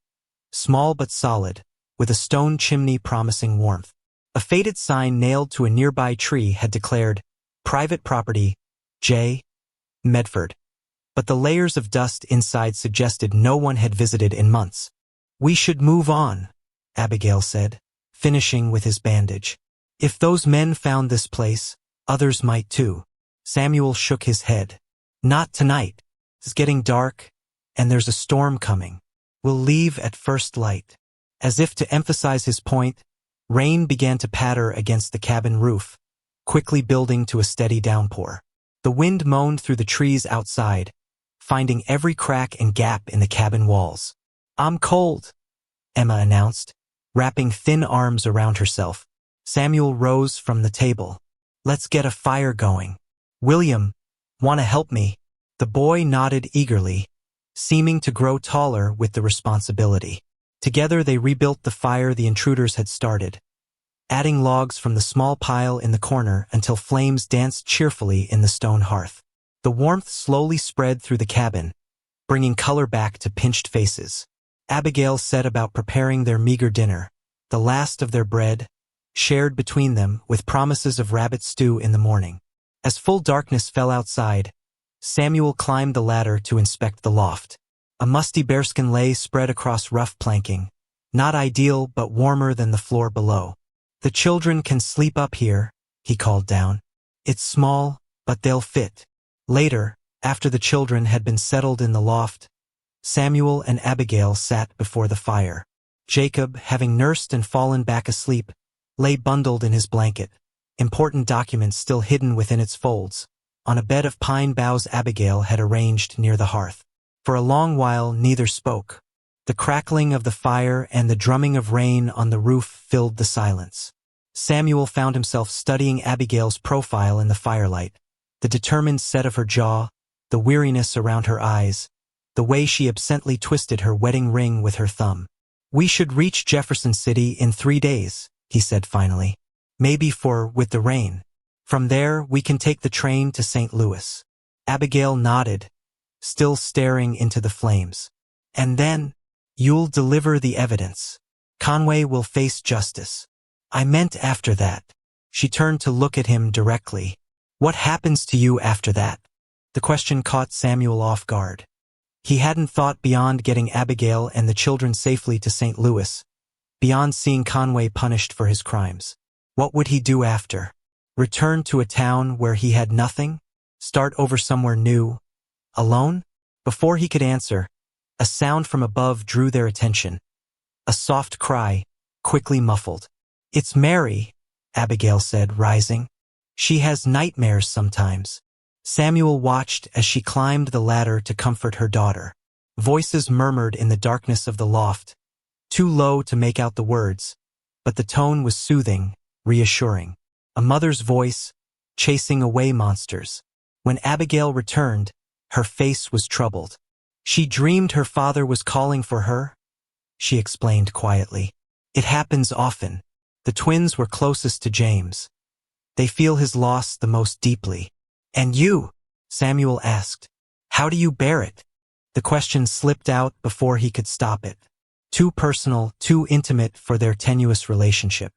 small but solid, with a stone chimney promising warmth. A faded sign nailed to a nearby tree had declared, "Private property, J. Medford." But the layers of dust inside suggested no one had visited in months. "We should move on," Abigail said, finishing with his bandage. "If those men found this place, others might too." Samuel shook his head. "Not tonight. It's getting dark, and there's a storm coming. We'll leave at first light." As if to emphasize his point, rain began to patter against the cabin roof, quickly building to a steady downpour. The wind moaned through the trees outside, finding every crack and gap in the cabin walls. "I'm cold," Emma announced, wrapping thin arms around herself. Samuel rose from the table. "Let's get a fire going." "William, want to help me?" The boy nodded eagerly, seeming to grow taller with the responsibility. Together they rebuilt the fire the intruders had started, adding logs from the small pile in the corner until flames danced cheerfully in the stone hearth. The warmth slowly spread through the cabin, bringing color back to pinched faces. Abigail set about preparing their meager dinner, the last of their bread, shared between them with promises of rabbit stew in the morning. As full darkness fell outside, Samuel climbed the ladder to inspect the loft. A musty bearskin lay spread across rough planking, not ideal but warmer than the floor below. "The children can sleep up here," he called down. "It's small, but they'll fit." Later, after the children had been settled in the loft, Samuel and Abigail sat before the fire. Jacob, having nursed and fallen back asleep, lay bundled in his blanket, important documents still hidden within its folds, on a bed of pine boughs Abigail had arranged near the hearth. For a long while neither spoke. The crackling of the fire and the drumming of rain on the roof filled the silence. Samuel found himself studying Abigail's profile in the firelight, the determined set of her jaw, the weariness around her eyes, the way she absently twisted her wedding ring with her thumb. "We should reach Jefferson City in 3 days, he said finally. "Maybe 4 with the rain. From there, we can take the train to St. Louis." Abigail nodded, still staring into the flames. "And then, you'll deliver the evidence. Conway will face justice." "I meant after that." She turned to look at him directly. "What happens to you after that?" The question caught Samuel off guard. He hadn't thought beyond getting Abigail and the children safely to St. Louis, beyond seeing Conway punished for his crimes. What would he do after? Return to a town where he had nothing? Start over somewhere new? Alone? Before he could answer, a sound from above drew their attention. A soft cry, quickly muffled. "It's Mary," Abigail said, rising. "She has nightmares sometimes." Samuel watched as she climbed the ladder to comfort her daughter. Voices murmured in the darkness of the loft, too low to make out the words, but the tone was soothing, reassuring. A mother's voice, chasing away monsters. When Abigail returned, her face was troubled. "She dreamed her father was calling for her," she explained quietly. "It happens often. The twins were closest to James. They feel his loss the most deeply." "And you?" Samuel asked. "How do you bear it?" The question slipped out before he could stop it. Too personal, too intimate for their tenuous relationship.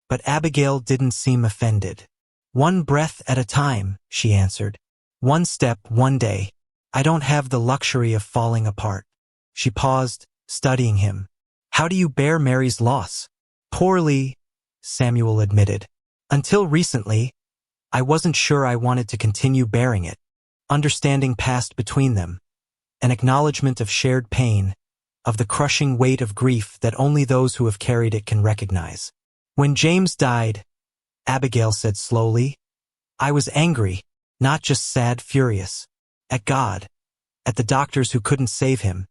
But Abigail didn't seem offended. "One breath at a time," she answered. "One step, one day. I don't have the luxury of falling apart." She paused, studying him. "How do you bear Mary's loss?" "Poorly," Samuel admitted. "Until recently, I wasn't sure I wanted to continue bearing it." Understanding passed between them, an acknowledgement of shared pain, of the crushing weight of grief that only those who have carried it can recognize. "When James died," Abigail said slowly, "I was angry, not just sad, furious. At God, at the doctors who couldn't save him,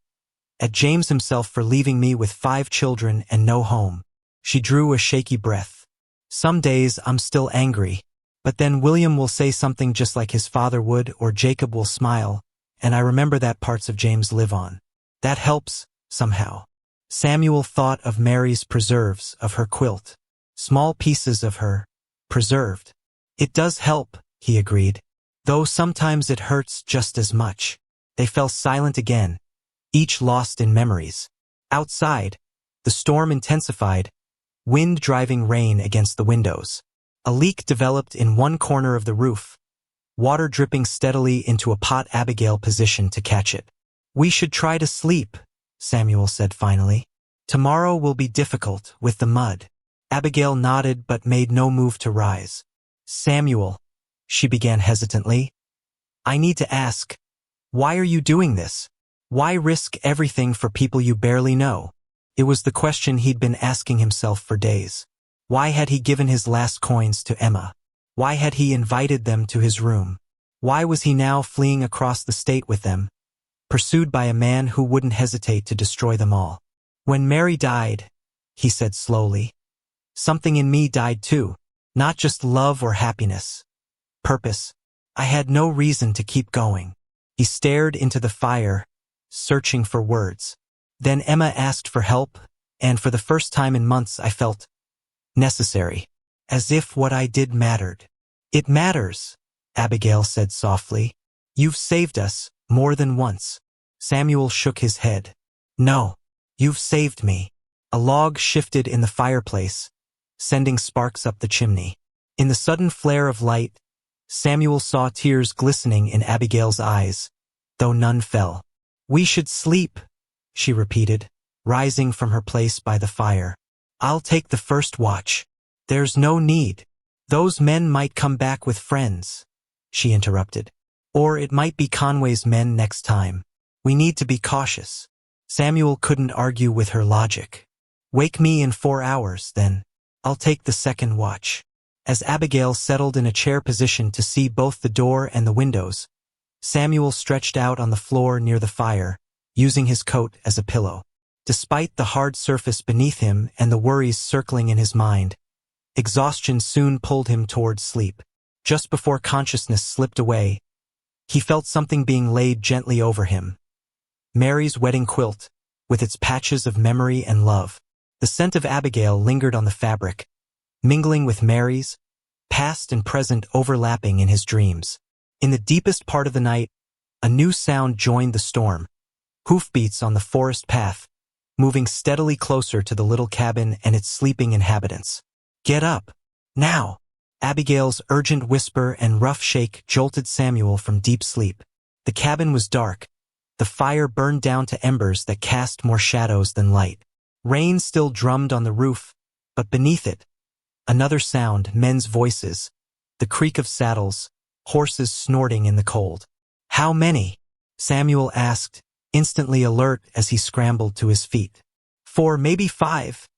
at James himself for leaving me with 5 children and no home." She drew a shaky breath. "Some days I'm still angry, but then William will say something just like his father would, or Jacob will smile, and I remember that parts of James live on. That helps, somehow." Samuel thought of Mary's preserves, of her quilt. Small pieces of her, preserved. "It does help," he agreed, "though sometimes it hurts just as much." They fell silent again, each lost in memories. Outside, the storm intensified, wind driving rain against the windows. A leak developed in one corner of the roof, water dripping steadily into a pot. Abigail positioned to catch it. "We should try to sleep," Samuel said finally. "Tomorrow will be difficult with the mud." Abigail nodded but made no move to rise. "Samuel," she began hesitantly, "I need to ask, why are you doing this? Why risk everything for people you barely know?" It was the question he'd been asking himself for days. Why had he given his last coins to Emma? Why had he invited them to his room? Why was he now fleeing across the state with them, pursued by a man who wouldn't hesitate to destroy them all? "When Mary died," he said slowly, "something in me died too. Not just love or happiness. Purpose. I had no reason to keep going." He stared into the fire, searching for words. "Then Emma asked for help, and for the first time in months I felt necessary. As if what I did mattered." "It matters," Abigail said softly. "You've saved us, more than once." Samuel shook his head. "No, you've saved me." A log shifted in the fireplace, sending sparks up the chimney. In the sudden flare of light, Samuel saw tears glistening in Abigail's eyes, though none fell. "We should sleep," she repeated, rising from her place by the fire. "I'll take the first watch." "There's no need. Those men might come back with friends," she interrupted. "Or it might be Conway's men next time. We need to be cautious." Samuel couldn't argue with her logic. "Wake me in 4 hours, then. I'll take the second watch." As Abigail settled in a chair position to see both the door and the windows, Samuel stretched out on the floor near the fire, using his coat as a pillow. Despite the hard surface beneath him and the worries circling in his mind, exhaustion soon pulled him towards sleep. Just before consciousness slipped away, he felt something being laid gently over him. Mary's wedding quilt, with its patches of memory and love. The scent of Abigail lingered on the fabric, mingling with Mary's, past and present overlapping in his dreams. In the deepest part of the night, a new sound joined the storm. Hoofbeats on the forest path, moving steadily closer to the little cabin and its sleeping inhabitants. "Get up! Now!" Abigail's urgent whisper and rough shake jolted Samuel from deep sleep. The cabin was dark. The fire burned down to embers that cast more shadows than light. Rain still drummed on the roof, but beneath it, another sound, men's voices, the creak of saddles, horses snorting in the cold. "How many?" Samuel asked, instantly alert as he scrambled to his feet. "4, maybe 5,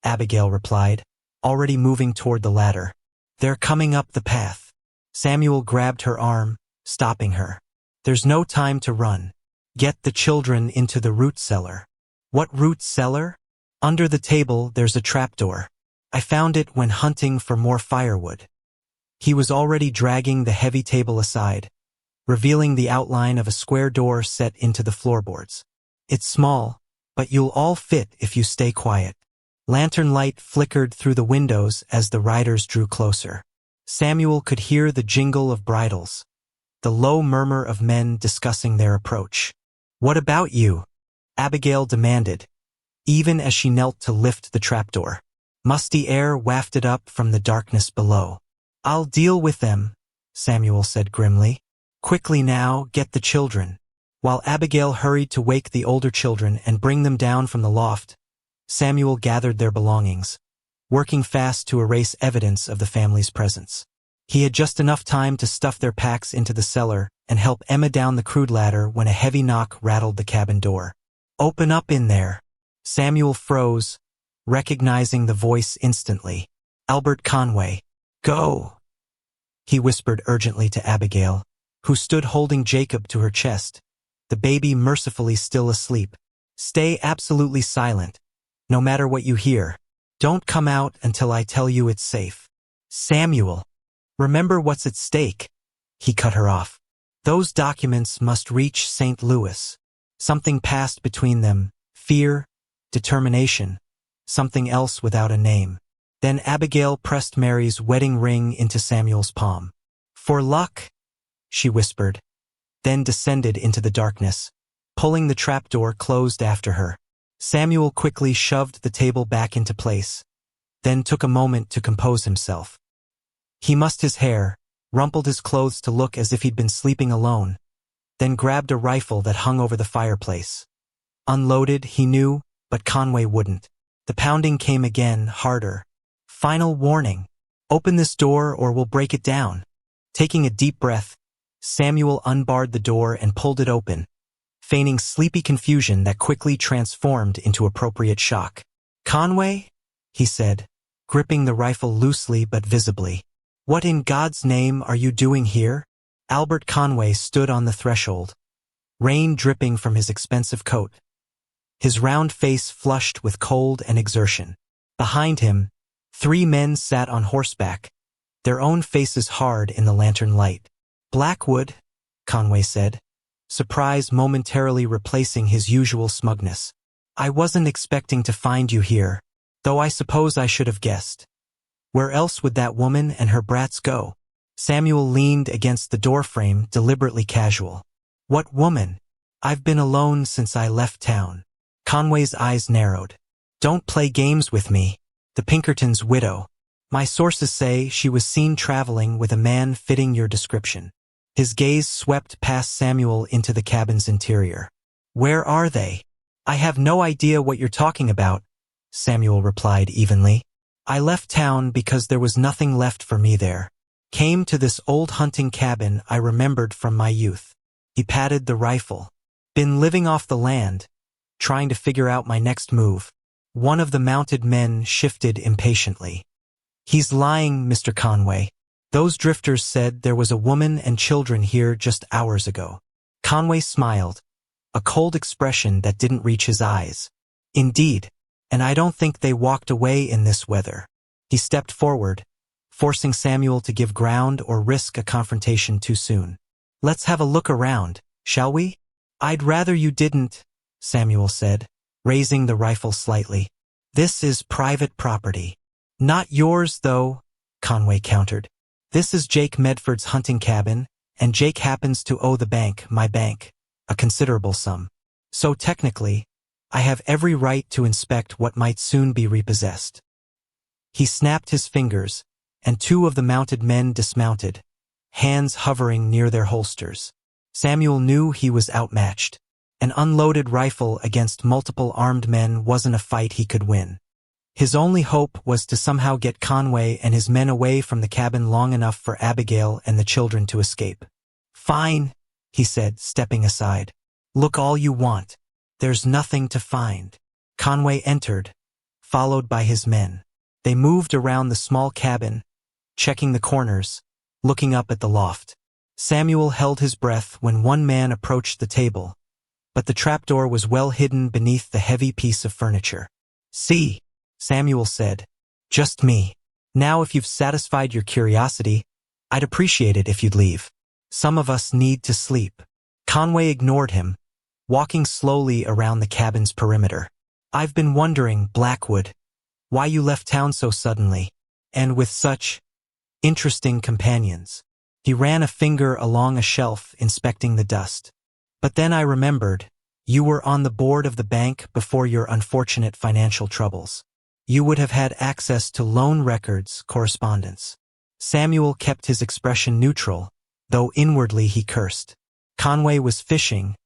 Abigail replied, already moving toward the ladder. "They're coming up the path." Samuel grabbed her arm, stopping her. "There's no time to run. Get the children into the root cellar." "What root cellar?" "Under the table there's a trapdoor. I found it when hunting for more firewood." He was already dragging the heavy table aside, revealing the outline of a square door set into the floorboards. "It's small, but you'll all fit if you stay quiet." Lantern light flickered through the windows as the riders drew closer. Samuel could hear the jingle of bridles, the low murmur of men discussing their approach. "What about you?" Abigail demanded, even as she knelt to lift the trapdoor. Musty air wafted up from the darkness below. "I'll deal with them," Samuel said grimly. "Quickly now, get the children." While Abigail hurried to wake the older children and bring them down from the loft, Samuel gathered their belongings, working fast to erase evidence of the family's presence. He had just enough time to stuff their packs into the cellar and help Emma down the crude ladder when a heavy knock rattled the cabin door. "Open up in there." Samuel froze, recognizing the voice instantly. "Albert Conway." "Go," he whispered urgently to Abigail, who stood holding Jacob to her chest, the baby mercifully still asleep. "Stay absolutely silent, no matter what you hear. Don't come out until I tell you it's safe." "Samuel, remember what's at stake," he cut her off. "Those documents must reach St. Louis." Something passed between them, fear, determination, something else without a name. Then Abigail pressed Mary's wedding ring into Samuel's palm. "For luck," she whispered, then descended into the darkness, pulling the trapdoor closed after her. Samuel quickly shoved the table back into place, then took a moment to compose himself. He mussed his hair, rumpled his clothes to look as if he'd been sleeping alone, then grabbed a rifle that hung over the fireplace. Unloaded, he knew, but Conway wouldn't. The pounding came again, harder. "Final warning. Open this door or we'll break it down." Taking a deep breath, Samuel unbarred the door and pulled it open, feigning sleepy confusion that quickly transformed into appropriate shock. "Conway?" he said, gripping the rifle loosely but visibly. "What in God's name are you doing here?" Albert Conway stood on the threshold, rain dripping from his expensive coat, his round face flushed with cold and exertion. Behind him, 3 men sat on horseback, their own faces hard in the lantern light. "Blackwood," Conway said, surprise momentarily replacing his usual smugness. "I wasn't expecting to find you here, though I suppose I should have guessed. Where else would that woman and her brats go?" Samuel leaned against the doorframe, deliberately casual. "What woman? I've been alone since I left town." Conway's eyes narrowed. "Don't play games with me. The Pinkerton's widow. My sources say she was seen traveling with a man fitting your description." His gaze swept past Samuel into the cabin's interior. "Where are they?" "I have no idea what you're talking about," Samuel replied evenly. "I left town because there was nothing left for me there. Came to this old hunting cabin I remembered from my youth." He patted the rifle. "Been living off the land, trying to figure out my next move." One of the mounted men shifted impatiently. "He's lying, Mr. Conway. Those drifters said there was a woman and children here just hours ago." Conway smiled, a cold expression that didn't reach his eyes. "Indeed, and I don't think they walked away in this weather." He stepped forward, forcing Samuel to give ground or risk a confrontation too soon. "Let's have a look around, shall we?" "I'd rather you didn't," Samuel said, raising the rifle slightly. "This is private property." "Not yours, though," Conway countered. "This is Jake Medford's hunting cabin, and Jake happens to owe the bank, my bank, a considerable sum. So technically, I have every right to inspect what might soon be repossessed." He snapped his fingers, and 2 of the mounted men dismounted, hands hovering near their holsters. Samuel knew he was outmatched. An unloaded rifle against multiple armed men wasn't a fight he could win. His only hope was to somehow get Conway and his men away from the cabin long enough for Abigail and the children to escape. "Fine," he said, stepping aside. "Look all you want. There's nothing to find." Conway entered, followed by his men. They moved around the small cabin, checking the corners, looking up at the loft. Samuel held his breath when one man approached the table, but the trapdoor was well hidden beneath the heavy piece of furniture. "See," Samuel said, "just me. Now if you've satisfied your curiosity, I'd appreciate it if you'd leave. Some of us need to sleep." Conway ignored him, walking slowly around the cabin's perimeter. "I've been wondering, Blackwood, why you left town so suddenly, and with such interesting companions." He ran a finger along a shelf, inspecting the dust. "But then I remembered, you were on the board of the bank before your unfortunate financial troubles. You would have had access to loan records, correspondence." Samuel kept his expression neutral, though inwardly he cursed. Conway was fishing,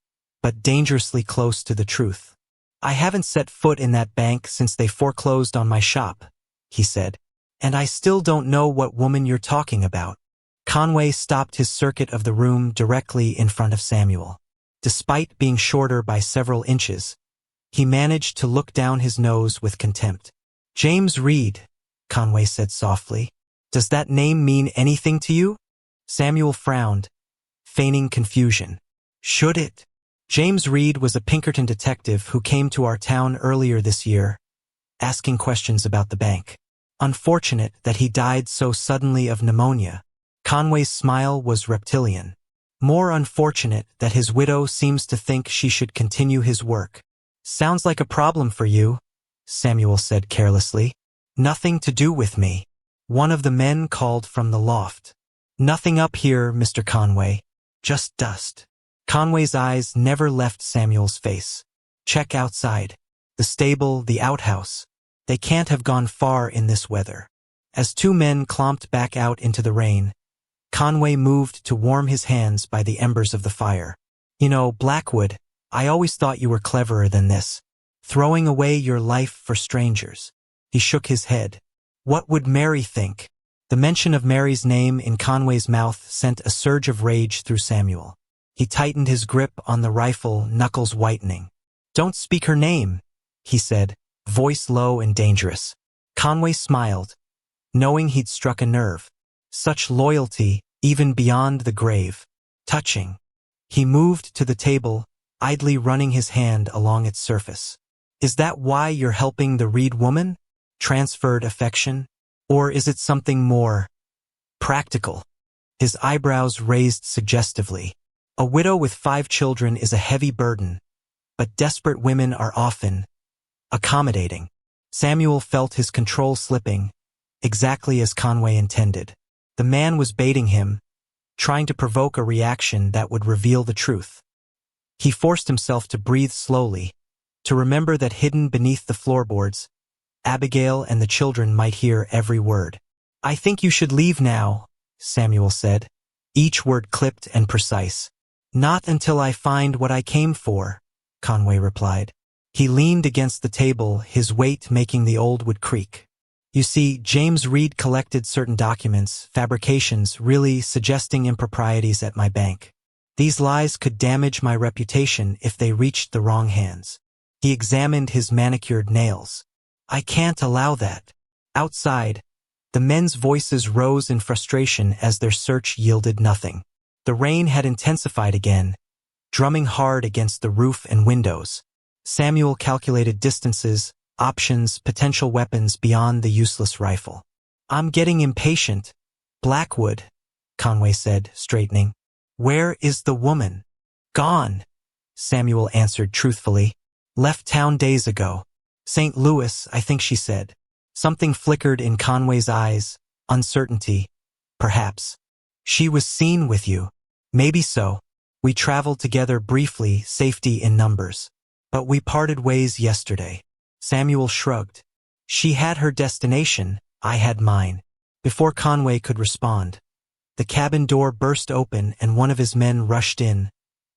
but dangerously close to the truth. "I haven't set foot in that bank since they foreclosed on my shop," he said. "And I still don't know what woman you're talking about." Conway stopped his circuit of the room directly in front of Samuel. Despite being shorter by several inches, he managed to look down his nose with contempt. "James Reed," Conway said softly. "Does that name mean anything to you?" Samuel frowned, feigning confusion. "Should it?" "James Reed was a Pinkerton detective who came to our town earlier this year, asking questions about the bank. Unfortunate that he died so suddenly of pneumonia." Conway's smile was reptilian. "More unfortunate that his widow seems to think she should continue his work." "Sounds like a problem for you," Samuel said carelessly. "Nothing to do with me," one of the men called from the loft. "Nothing up here, Mr. Conway. Just dust." Conway's eyes never left Samuel's face. "Check outside. The stable, the outhouse. They can't have gone far in this weather." As two men clomped back out into the rain, Conway moved to warm his hands by the embers of the fire. "You know, Blackwood, I always thought you were cleverer than this. Throwing away your life for strangers." He shook his head. "What would Mary think?" The mention of Mary's name in Conway's mouth sent a surge of rage through Samuel. He tightened his grip on the rifle, knuckles whitening. "Don't speak her name," he said, voice low and dangerous. Conway smiled, knowing he'd struck a nerve. Such loyalty, even beyond the grave. Touching. He moved to the table, idly running his hand along its surface. "Is that why you're helping the Reed woman? Transferred affection? Or is it something more practical?" His eyebrows raised suggestively. "A widow with 5 children is a heavy burden, but desperate women are often accommodating." Samuel felt his control slipping, exactly as Conway intended. The man was baiting him, trying to provoke a reaction that would reveal the truth. He forced himself to breathe slowly, to remember that hidden beneath the floorboards, Abigail and the children might hear every word. "I think you should leave now," Samuel said, each word clipped and precise. "Not until I find what I came for," Conway replied. He leaned against the table, his weight making the old wood creak. "You see, James Reed collected certain documents, fabrications, really suggesting improprieties at my bank. These lies could damage my reputation if they reached the wrong hands." He examined his manicured nails. "I can't allow that." Outside, the men's voices rose in frustration as their search yielded nothing. The rain had intensified again, drumming hard against the roof and windows. Samuel calculated distances, options, potential weapons beyond the useless rifle. "I'm getting impatient, Blackwood," Conway said, straightening. "Where is the woman?" "Gone," Samuel answered truthfully. "Left town days ago. St. Louis, I think she said." Something flickered in Conway's eyes, uncertainty, perhaps. "She was seen with you." "Maybe so. We traveled together briefly, safety in numbers. But we parted ways yesterday." Samuel shrugged. "She had her destination, I had mine." Before Conway could respond, the cabin door burst open and one of his men rushed in,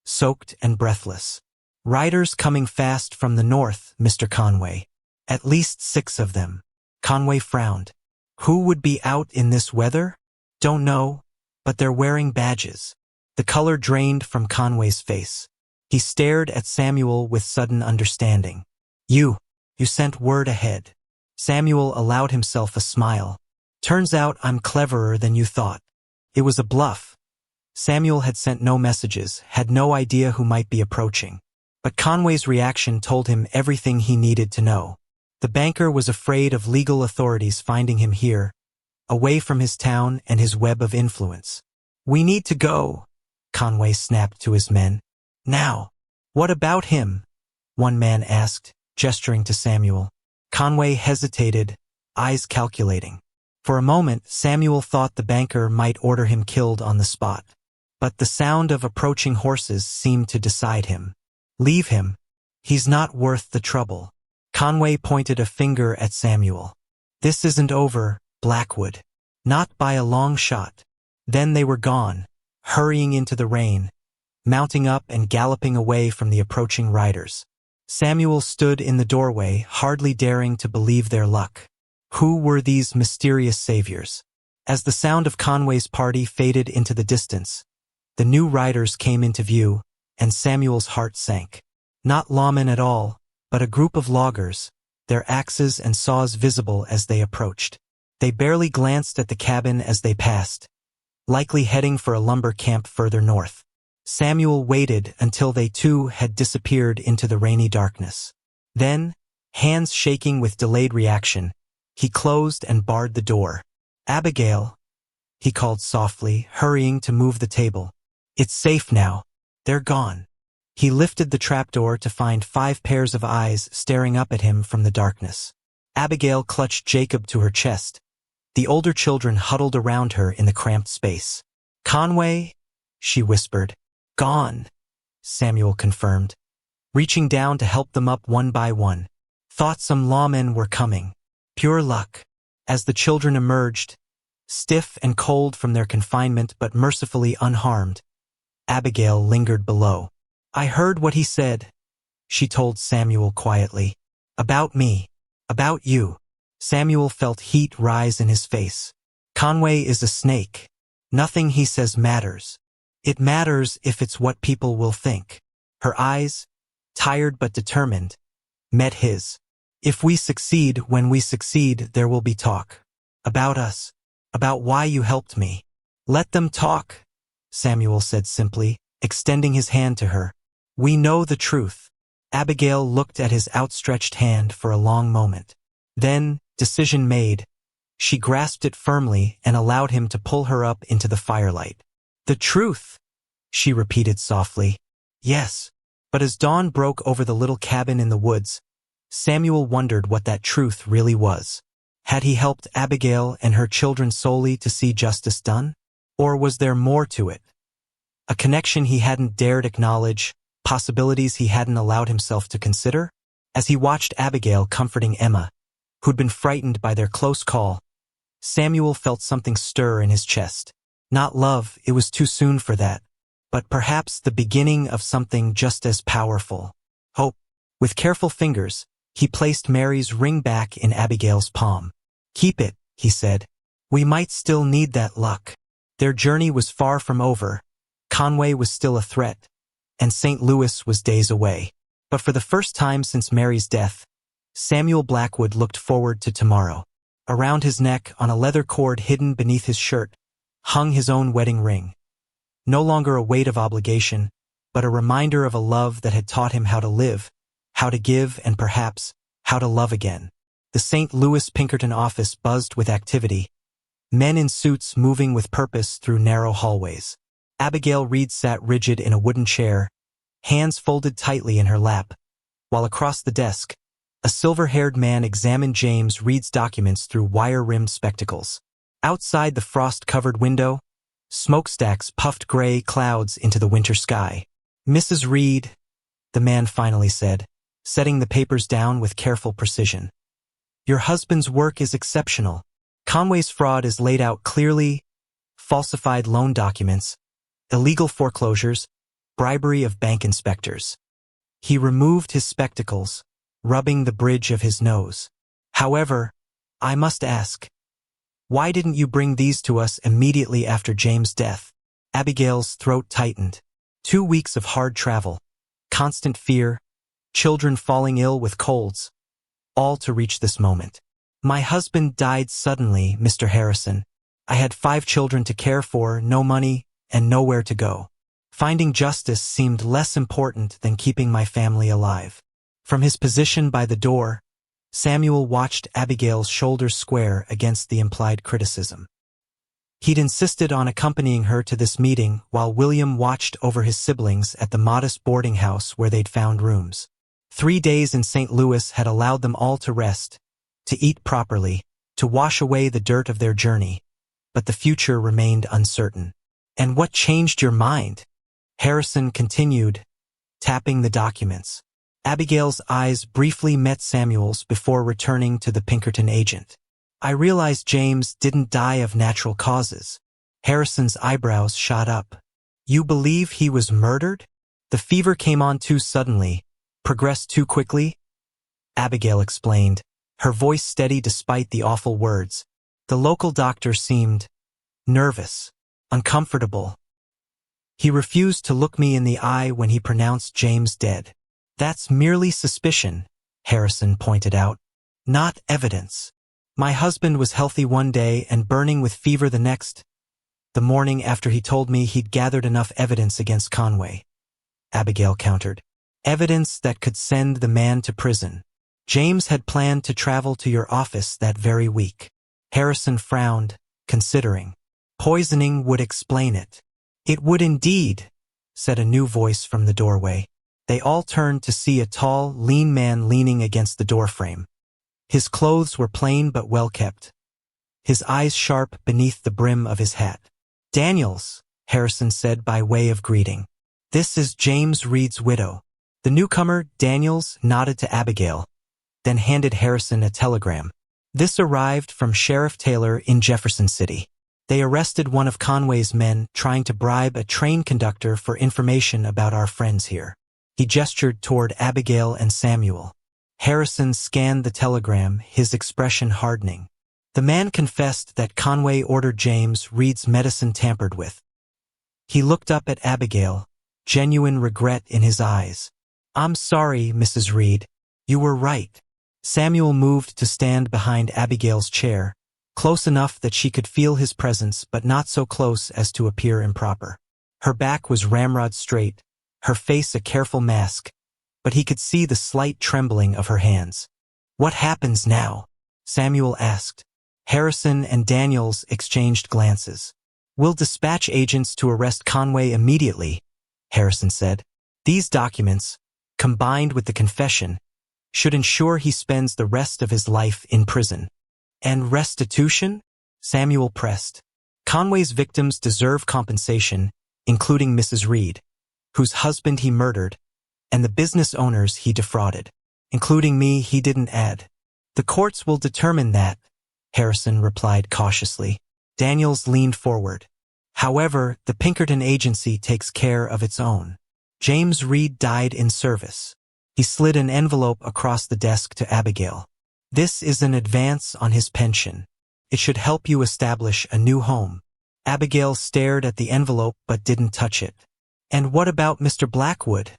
soaked and breathless. "Riders coming fast from the north, Mr. Conway." At least 6 of them. Conway frowned. Who would be out in this weather? Don't know, but they're wearing badges. The color drained from Conway's face. He stared at Samuel with sudden understanding. You sent word ahead. Samuel allowed himself a smile. Turns out I'm cleverer than you thought. It was a bluff. Samuel had sent no messages, had no idea who might be approaching. But Conway's reaction told him everything he needed to know. The banker was afraid of legal authorities finding him here, away from his town and his web of influence. We need to go, Conway snapped to his men. Now. What about him? One man asked, gesturing to Samuel. Conway hesitated, eyes calculating. For a moment, Samuel thought the banker might order him killed on the spot. But the sound of approaching horses seemed to decide him. Leave him. He's not worth the trouble. Conway pointed a finger at Samuel. This isn't over, Blackwood. Not by a long shot. Then they were gone, hurrying into the rain, mounting up and galloping away from the approaching riders. Samuel stood in the doorway, hardly daring to believe their luck. Who were these mysterious saviors? As the sound of Conway's party faded into the distance, the new riders came into view, and Samuel's heart sank. Not lawmen at all, but a group of loggers, their axes and saws visible as they approached. They barely glanced at the cabin as they passed, likely heading for a lumber camp further north. Samuel waited until they too had disappeared into the rainy darkness. Then, hands shaking with delayed reaction, he closed and barred the door. Abigail, he called softly, hurrying to move the table. It's safe now. They're gone. He lifted the trapdoor to find 5 pairs of eyes staring up at him from the darkness. Abigail clutched Jacob to her chest. The older children huddled around her in the cramped space. Conway, she whispered. Gone, Samuel confirmed, reaching down to help them up one by one. Thought some lawmen were coming. Pure luck. As the children emerged, stiff and cold from their confinement but mercifully unharmed, Abigail lingered below. I heard what he said, she told Samuel quietly. About me. About you. Samuel felt heat rise in his face. Conway is a snake. Nothing he says matters. It matters if it's what people will think. Her eyes, tired but determined, met his. If we succeed, when we succeed, there will be talk. About us. About why you helped me. Let them talk, Samuel said simply, extending his hand to her. We know the truth. Abigail looked at his outstretched hand for a long moment. Then, decision made, she grasped it firmly and allowed him to pull her up into the firelight. The truth, she repeated softly. Yes. But as dawn broke over the little cabin in the woods, Samuel wondered what that truth really was. Had he helped Abigail and her children solely to see justice done? Or was there more to it? A connection he hadn't dared acknowledge, possibilities he hadn't allowed himself to consider? As he watched Abigail comforting Emma, who'd been frightened by their close call, Samuel felt something stir in his chest. Not love, it was too soon for that, but perhaps the beginning of something just as powerful. Hope. With careful fingers, he placed Mary's ring back in Abigail's palm. Keep it, he said. We might still need that luck. Their journey was far from over. Conway was still a threat, and St. Louis was days away. But for the first time since Mary's death, Samuel Blackwood looked forward to tomorrow. Around his neck, on a leather cord hidden beneath his shirt, hung his own wedding ring. No longer a weight of obligation, but a reminder of a love that had taught him how to live, how to give, and perhaps, how to love again. The St. Louis Pinkerton office buzzed with activity, men in suits moving with purpose through narrow hallways. Abigail Reed sat rigid in a wooden chair, hands folded tightly in her lap, while across the desk, a silver-haired man examined James Reed's documents through wire-rimmed spectacles. Outside the frost-covered window, smokestacks puffed gray clouds into the winter sky. Mrs. Reed, the man finally said, setting the papers down with careful precision. Your husband's work is exceptional. Conway's fraud is laid out clearly: falsified loan documents, illegal foreclosures, bribery of bank inspectors. He removed his spectacles, rubbing the bridge of his nose. However, I must ask, why didn't you bring these to us immediately after James' death? Abigail's throat tightened. 2 weeks of hard travel, constant fear, children falling ill with colds, all to reach this moment. My husband died suddenly, Mr. Harrison. I had 5 children to care for, no money, and nowhere to go. Finding justice seemed less important than keeping my family alive. From his position by the door, Samuel watched Abigail's shoulders square against the implied criticism. He'd insisted on accompanying her to this meeting while William watched over his siblings at the modest boarding house where they'd found rooms. 3 days in St. Louis had allowed them all to rest, to eat properly, to wash away the dirt of their journey, but the future remained uncertain. And what changed your mind? Harrison continued, tapping the documents. Abigail's eyes briefly met Samuel's before returning to the Pinkerton agent. I realized James didn't die of natural causes. Harrison's eyebrows shot up. You believe he was murdered? The fever came on too suddenly, progressed too quickly? Abigail explained, her voice steady despite the awful words. The local doctor seemed nervous, uncomfortable. He refused to look me in the eye when he pronounced James dead. That's merely suspicion, Harrison pointed out, not evidence. My husband was healthy one day and burning with fever the next, the morning after he told me he'd gathered enough evidence against Conway. Abigail countered. Evidence that could send the man to prison. James had planned to travel to your office that very week. Harrison frowned, considering. Poisoning would explain it. It would indeed, said a new voice from the doorway. They all turned to see a tall, lean man leaning against the doorframe. His clothes were plain but well-kept, his eyes sharp beneath the brim of his hat. Daniels, Harrison said by way of greeting. This is James Reed's widow. The newcomer, Daniels, nodded to Abigail, then handed Harrison a telegram. This arrived from Sheriff Taylor in Jefferson City. They arrested one of Conway's men trying to bribe a train conductor for information about our friends here. He gestured toward Abigail and Samuel. Harrison scanned the telegram, his expression hardening. The man confessed that Conway ordered James Reed's medicine tampered with. He looked up at Abigail, genuine regret in his eyes. I'm sorry, Mrs. Reed. You were right. Samuel moved to stand behind Abigail's chair, close enough that she could feel his presence but not so close as to appear improper. Her back was ramrod straight, her face a careful mask, but he could see the slight trembling of her hands. What happens now? Samuel asked. Harrison and Daniels exchanged glances. We'll dispatch agents to arrest Conway immediately, Harrison said. These documents, combined with the confession, should ensure he spends the rest of his life in prison. And restitution? Samuel pressed. Conway's victims deserve compensation, including Mrs. Reed, whose husband he murdered, and the business owners he defrauded. Including me, he didn't add. The courts will determine that, Harrison replied cautiously. Daniels leaned forward. However, the Pinkerton agency takes care of its own. James Reed died in service. He slid an envelope across the desk to Abigail. This is an advance on his pension. It should help you establish a new home. Abigail stared at the envelope but didn't touch it. And what about Mr. Blackwood?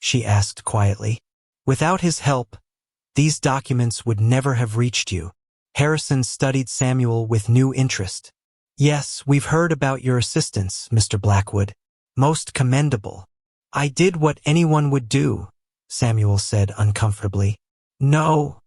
She asked quietly. Without his help, these documents would never have reached you. Harrison studied Samuel with new interest. Yes, we've heard about your assistance, Mr. Blackwood. Most commendable. I did what anyone would do, Samuel said uncomfortably. No,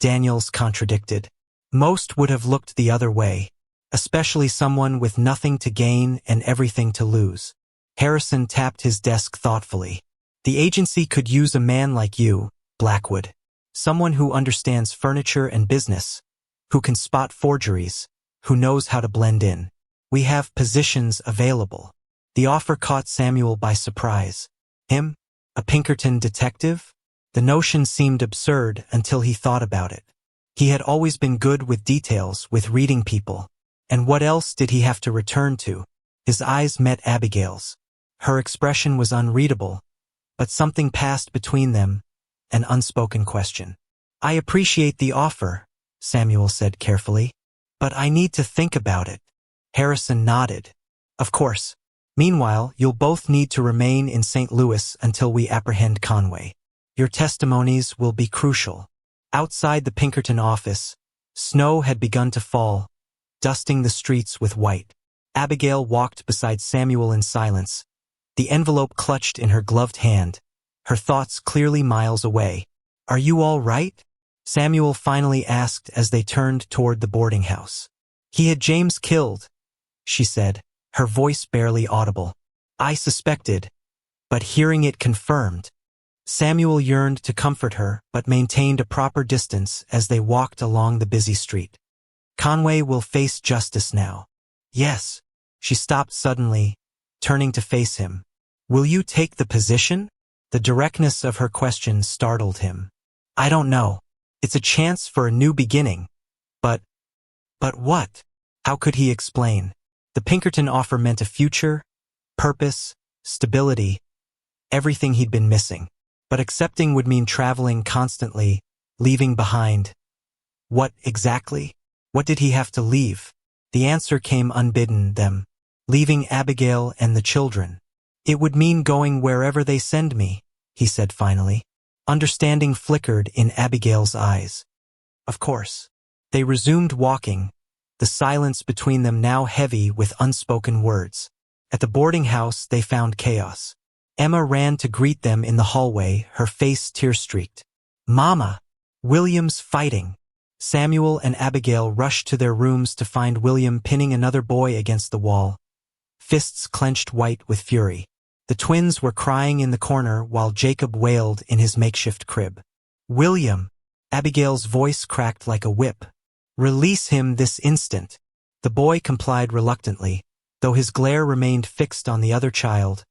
Daniels contradicted. Most would have looked the other way, especially someone with nothing to gain and everything to lose. Harrison tapped his desk thoughtfully. The agency could use a man like you, Blackwood. Someone who understands furniture and business, who can spot forgeries, who knows how to blend in. We have positions available. The offer caught Samuel by surprise. Him? A Pinkerton detective? The notion seemed absurd until he thought about it. He had always been good with details, with reading people. And what else did he have to return to? His eyes met Abigail's. Her expression was unreadable, but something passed between them, an unspoken question. "I appreciate the offer," Samuel said carefully, "but I need to think about it." Harrison nodded. "Of course. Meanwhile, you'll both need to remain in St. Louis until we apprehend Conway. Your testimonies will be crucial." Outside the Pinkerton office, snow had begun to fall, dusting the streets with white. Abigail walked beside Samuel in silence, the envelope clutched in her gloved hand, her thoughts clearly miles away. "Are you all right?" Samuel finally asked as they turned toward the boarding house. "He had James killed," she said, her voice barely audible. "I suspected, but hearing it confirmed." Samuel yearned to comfort her, but maintained a proper distance as they walked along the busy street. "Conway will face justice now." "Yes." She stopped suddenly, turning to face him. "Will you take the position?" The directness of her question startled him. "I don't know. It's a chance for a new beginning. But what?" How could he explain? The Pinkerton offer meant a future, purpose, stability, everything he'd been missing. But accepting would mean traveling constantly, leaving behind. What exactly? What did he have to leave? The answer came unbidden, them. Leaving Abigail and the children. "It would mean going wherever they send me," he said finally. Understanding flickered in Abigail's eyes. "Of course." They resumed walking, the silence between them now heavy with unspoken words. At the boarding house, they found chaos. Emma ran to greet them in the hallway, her face tear-streaked. "Mama! William's fighting!" Samuel and Abigail rushed to their rooms to find William pinning another boy against the wall, fists clenched white with fury. The twins were crying in the corner while Jacob wailed in his makeshift crib. "William!" Abigail's voice cracked like a whip. "Release him this instant." The boy complied reluctantly, though his glare remained fixed on the other child,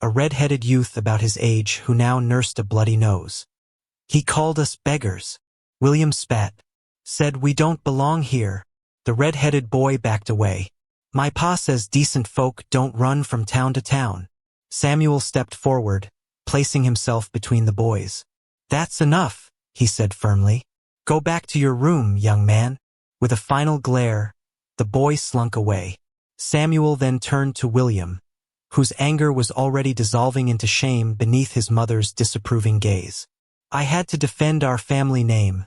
a red-headed youth about his age who now nursed a bloody nose. "He called us beggars." William spat, said, "We don't belong here." The red-headed boy backed away. "My pa says decent folk don't run from town to town." Samuel stepped forward, placing himself between the boys. "That's enough," he said firmly. "Go back to your room, young man." With a final glare, the boy slunk away. Samuel then turned to William, whose anger was already dissolving into shame beneath his mother's disapproving gaze. "I had to defend our family name,"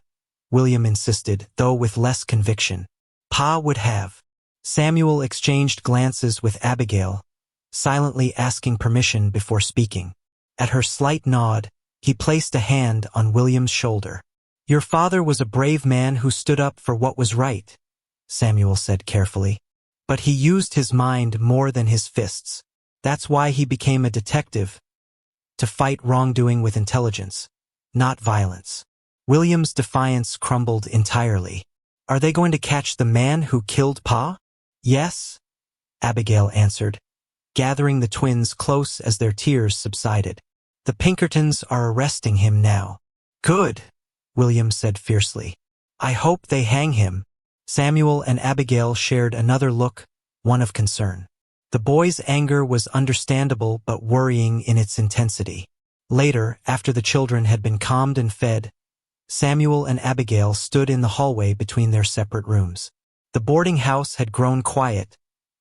William insisted, though with less conviction. "Pa would have." Samuel exchanged glances with Abigail, silently asking permission before speaking. At her slight nod, he placed a hand on William's shoulder. "Your father was a brave man who stood up for what was right," Samuel said carefully. "But he used his mind more than his fists. That's why he became a detective, to fight wrongdoing with intelligence, not violence." William's defiance crumbled entirely. "Are they going to catch the man who killed Pa?" "Yes," Abigail answered, gathering the twins close as their tears subsided. "The Pinkertons are arresting him now." "Good," William said fiercely. "I hope they hang him." Samuel and Abigail shared another look, one of concern. The boy's anger was understandable but worrying in its intensity. Later, after the children had been calmed and fed, Samuel and Abigail stood in the hallway between their separate rooms. The boarding house had grown quiet,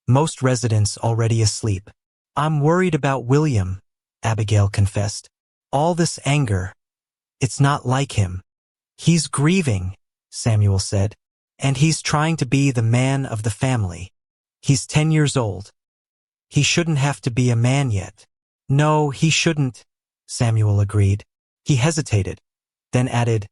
most residents already asleep. "I'm worried about William," Abigail confessed. "All this anger. It's not like him." "He's grieving," Samuel said, "and he's trying to be the man of the family. He's 10 years old. He shouldn't have to be a man yet." "No, he shouldn't," Samuel agreed. He hesitated, then added,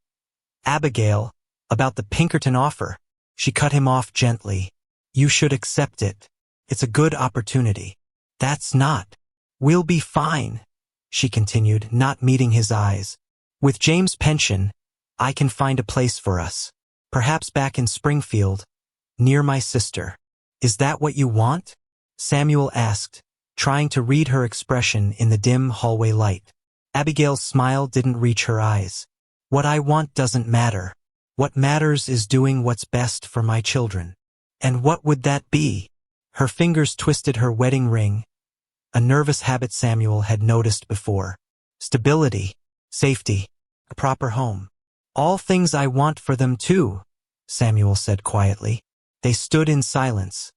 "Abigail, about the Pinkerton offer." She cut him off gently. "You should accept it. It's a good opportunity." "That's not." "We'll be fine," she continued, not meeting his eyes. "With James' pension, I can find a place for us. Perhaps back in Springfield, near my sister." "Is that what you want?" Samuel asked, trying to read her expression in the dim hallway light. Abigail's smile didn't reach her eyes. "What I want doesn't matter. What matters is doing what's best for my children." "And what would that be?" Her fingers twisted her wedding ring, a nervous habit Samuel had noticed before. "Stability, safety, a proper home. All things I want for them too, Samuel said quietly. They stood in silence,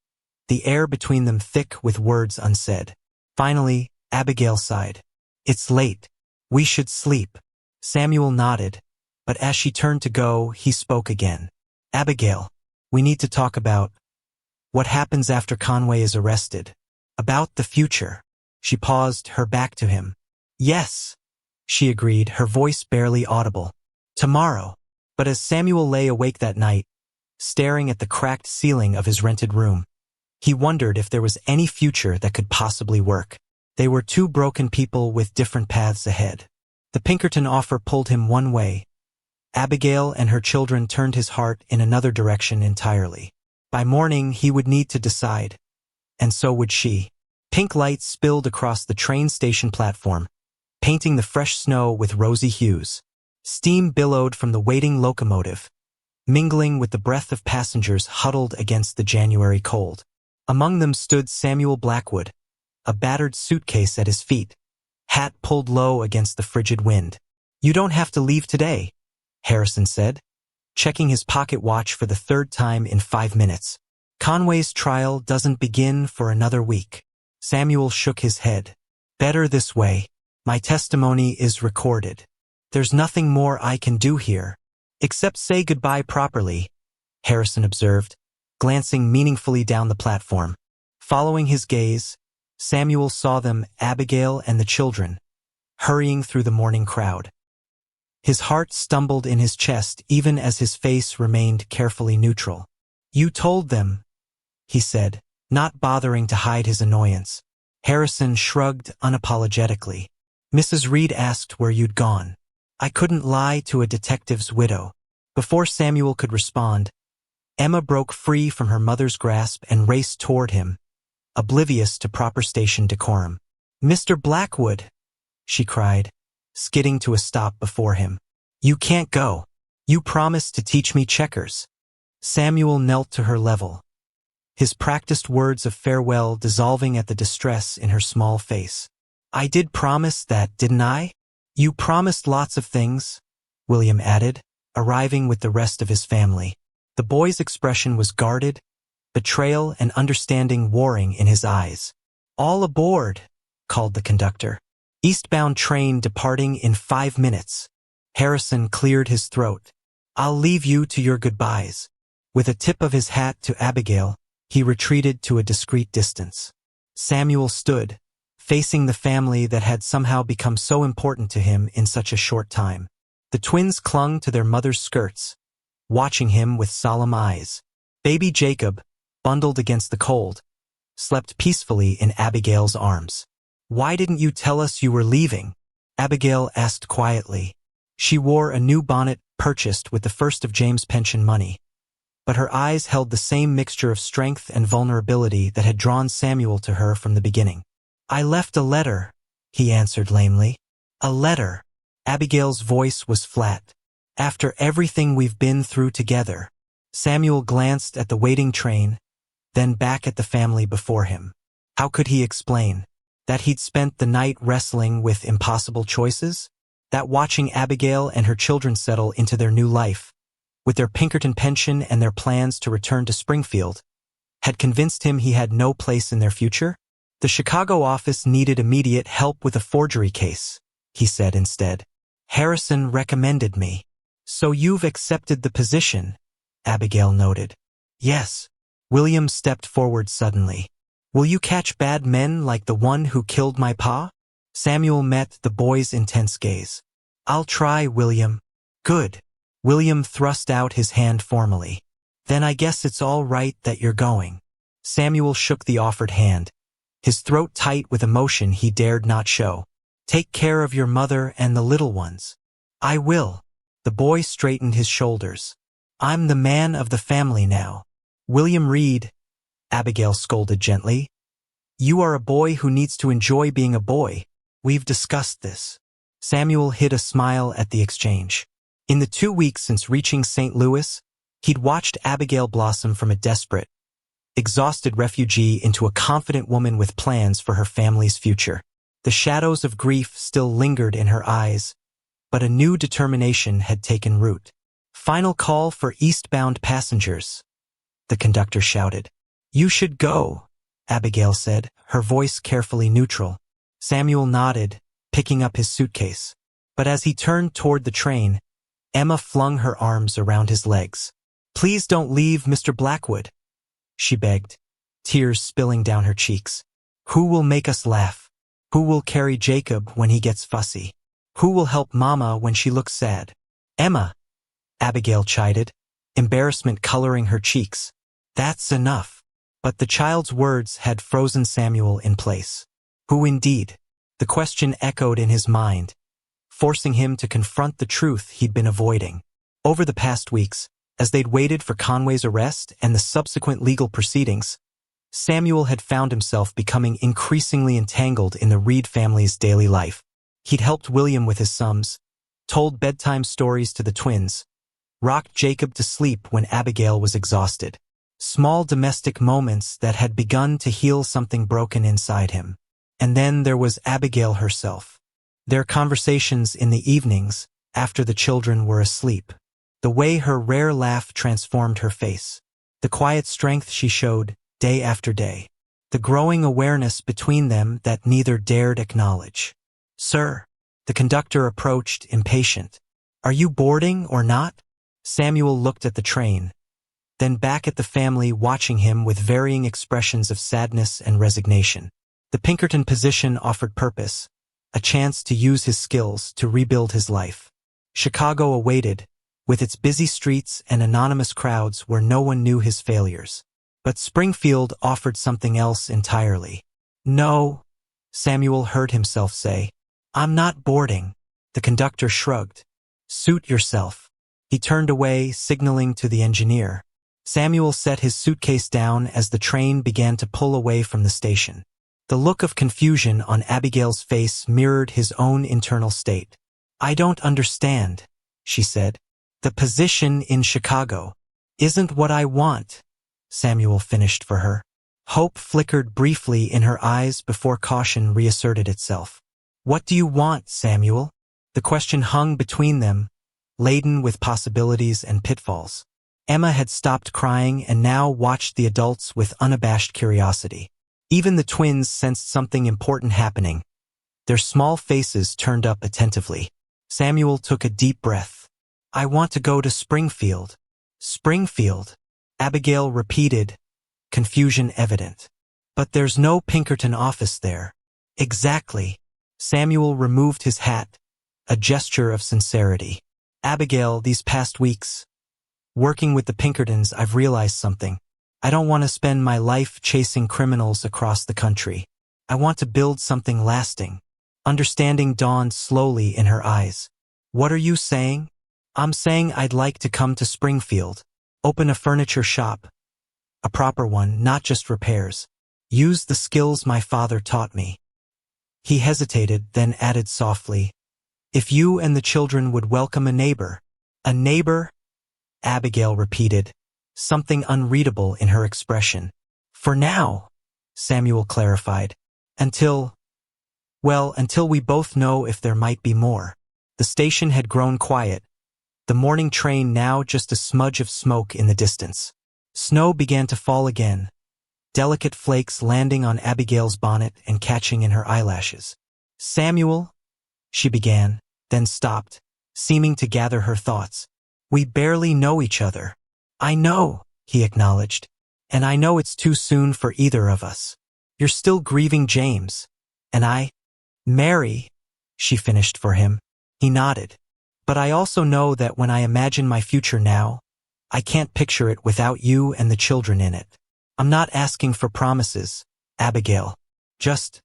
the air between them thick with words unsaid. Finally, Abigail sighed. It's late. We should sleep. Samuel nodded, but as she turned to go, he spoke again. Abigail, we need to talk about what happens after Conway is arrested. About the future. She paused, her back to him. Yes, she agreed, her voice barely audible. Tomorrow. But as Samuel lay awake that night, staring at the cracked ceiling of his rented room, he wondered if there was any future that could possibly work. They were two broken people with different paths ahead. The Pinkerton offer pulled him one way. Abigail and her children turned his heart in another direction entirely. By morning, he would need to decide. And so would she. Pink lights spilled across the train station platform, painting the fresh snow with rosy hues. Steam billowed from the waiting locomotive, mingling with the breath of passengers huddled against the January cold. Among them stood Samuel Blackwood, a battered suitcase at his feet, hat pulled low against the frigid wind. You don't have to leave today, Harrison said, checking his pocket watch for the third time in 5 minutes. Conway's trial doesn't begin for another week. Samuel shook his head. Better this way. My testimony is recorded. There's nothing more I can do here, except say goodbye properly, Harrison observed, glancing meaningfully down the platform. Following his gaze, Samuel saw them, Abigail and the children, hurrying through the morning crowd. His heart stumbled in his chest even as his face remained carefully neutral. You told them, he said, not bothering to hide his annoyance. Harrison shrugged unapologetically. Mrs. Reed asked where you'd gone. I couldn't lie to a detective's widow. Before Samuel could respond, Emma broke free from her mother's grasp and raced toward him, oblivious to proper station decorum. Mr. Blackwood, she cried, skidding to a stop before him. You can't go. You promised to teach me checkers. Samuel knelt to her level, his practiced words of farewell dissolving at the distress in her small face. I did promise that, didn't I? You promised lots of things, William added, arriving with the rest of his family. The boy's expression was guarded, betrayal and understanding warring in his eyes. All aboard, called the conductor. Eastbound train departing in 5 minutes. Harrison cleared his throat. I'll leave you to your goodbyes. With a tip of his hat to Abigail, he retreated to a discreet distance. Samuel stood, facing the family that had somehow become so important to him in such a short time. The twins clung to their mother's skirts, watching him with solemn eyes. Baby Jacob, bundled against the cold, slept peacefully in Abigail's arms. Why didn't you tell us you were leaving? Abigail asked quietly. She wore a new bonnet purchased with the first of James' pension money, but her eyes held the same mixture of strength and vulnerability that had drawn Samuel to her from the beginning. I left a letter, he answered lamely. A letter. Abigail's voice was flat. After everything we've been through together. Samuel glanced at the waiting train, then back at the family before him. How could he explain? That he'd spent the night wrestling with impossible choices? That watching Abigail and her children settle into their new life, with their Pinkerton pension and their plans to return to Springfield, had convinced him he had no place in their future? The Chicago office needed immediate help with a forgery case, he said instead. Harrison recommended me. So you've accepted the position, Abigail noted. Yes. William stepped forward suddenly. Will you catch bad men like the one who killed my pa? Samuel met the boy's intense gaze. I'll try, William. Good. William thrust out his hand formally. Then I guess it's all right that you're going. Samuel shook the offered hand, his throat tight with emotion he dared not show. Take care of your mother and the little ones. I will. The boy straightened his shoulders. I'm the man of the family now. William Reed, Abigail scolded gently. You are a boy who needs to enjoy being a boy. We've discussed this. Samuel hid a smile at the exchange. In the 2 weeks since reaching St. Louis, he'd watched Abigail blossom from a desperate, exhausted refugee into a confident woman with plans for her family's future. The shadows of grief still lingered in her eyes, but a new determination had taken root. "Final call for eastbound passengers," the conductor shouted. "You should go," Abigail said, her voice carefully neutral. Samuel nodded, picking up his suitcase. But as he turned toward the train, Emma flung her arms around his legs. "Please don't leave, Mr. Blackwood," she begged, tears spilling down her cheeks. "Who will make us laugh? Who will carry Jacob when he gets fussy? Who will help Mama when she looks sad?" "Emma," Abigail chided, embarrassment coloring her cheeks. "That's enough." But the child's words had frozen Samuel in place. Who indeed? The question echoed in his mind, forcing him to confront the truth he'd been avoiding. Over the past weeks, as they'd waited for Conway's arrest and the subsequent legal proceedings, Samuel had found himself becoming increasingly entangled in the Reed family's daily life. He'd helped William with his sums, told bedtime stories to the twins, rocked Jacob to sleep when Abigail was exhausted. Small domestic moments that had begun to heal something broken inside him. And then there was Abigail herself. Their conversations in the evenings, after the children were asleep. The way her rare laugh transformed her face. The quiet strength she showed, day after day. The growing awareness between them that neither dared acknowledge. "Sir," the conductor approached, impatient. "Are you boarding or not?" Samuel looked at the train, then back at the family watching him with varying expressions of sadness and resignation. The Pinkerton position offered purpose, a chance to use his skills to rebuild his life. Chicago awaited, with its busy streets and anonymous crowds where no one knew his failures. But Springfield offered something else entirely. "No," Samuel heard himself say. "I'm not boarding." The conductor shrugged. "Suit yourself." He turned away, signaling to the engineer. Samuel set his suitcase down as the train began to pull away from the station. The look of confusion on Abigail's face mirrored his own internal state. "I don't understand," she said. "The position in Chicago isn't what I want," Samuel finished for her. Hope flickered briefly in her eyes before caution reasserted itself. "What do you want, Samuel?" The question hung between them, laden with possibilities and pitfalls. Emma had stopped crying and now watched the adults with unabashed curiosity. Even the twins sensed something important happening. Their small faces turned up attentively. Samuel took a deep breath. "I want to go to Springfield." "Springfield," Abigail repeated, confusion evident. "But there's no Pinkerton office there." "Exactly." Samuel removed his hat, a gesture of sincerity. "Abigail, these past weeks, working with the Pinkertons, I've realized something. I don't want to spend my life chasing criminals across the country. I want to build something lasting." Understanding dawned slowly in her eyes. "What are you saying?" "I'm saying I'd like to come to Springfield. Open a furniture shop. A proper one, not just repairs. Use the skills my father taught me." He hesitated, then added softly, "If you and the children would welcome a neighbor." "A neighbor?" Abigail repeated, something unreadable in her expression. "For now," Samuel clarified. Until we both know if there might be more." The station had grown quiet, the morning train now just a smudge of smoke in the distance. Snow began to fall again, delicate flakes landing on Abigail's bonnet and catching in her eyelashes. "Samuel," she began, then stopped, seeming to gather her thoughts. "We barely know each other." "I know," he acknowledged, "and I know it's too soon for either of us. You're still grieving James, and Mary," she finished for him. He nodded. "But I also know that when I imagine my future now, I can't picture it without you and the children in it. I'm not asking for promises, Abigail. Just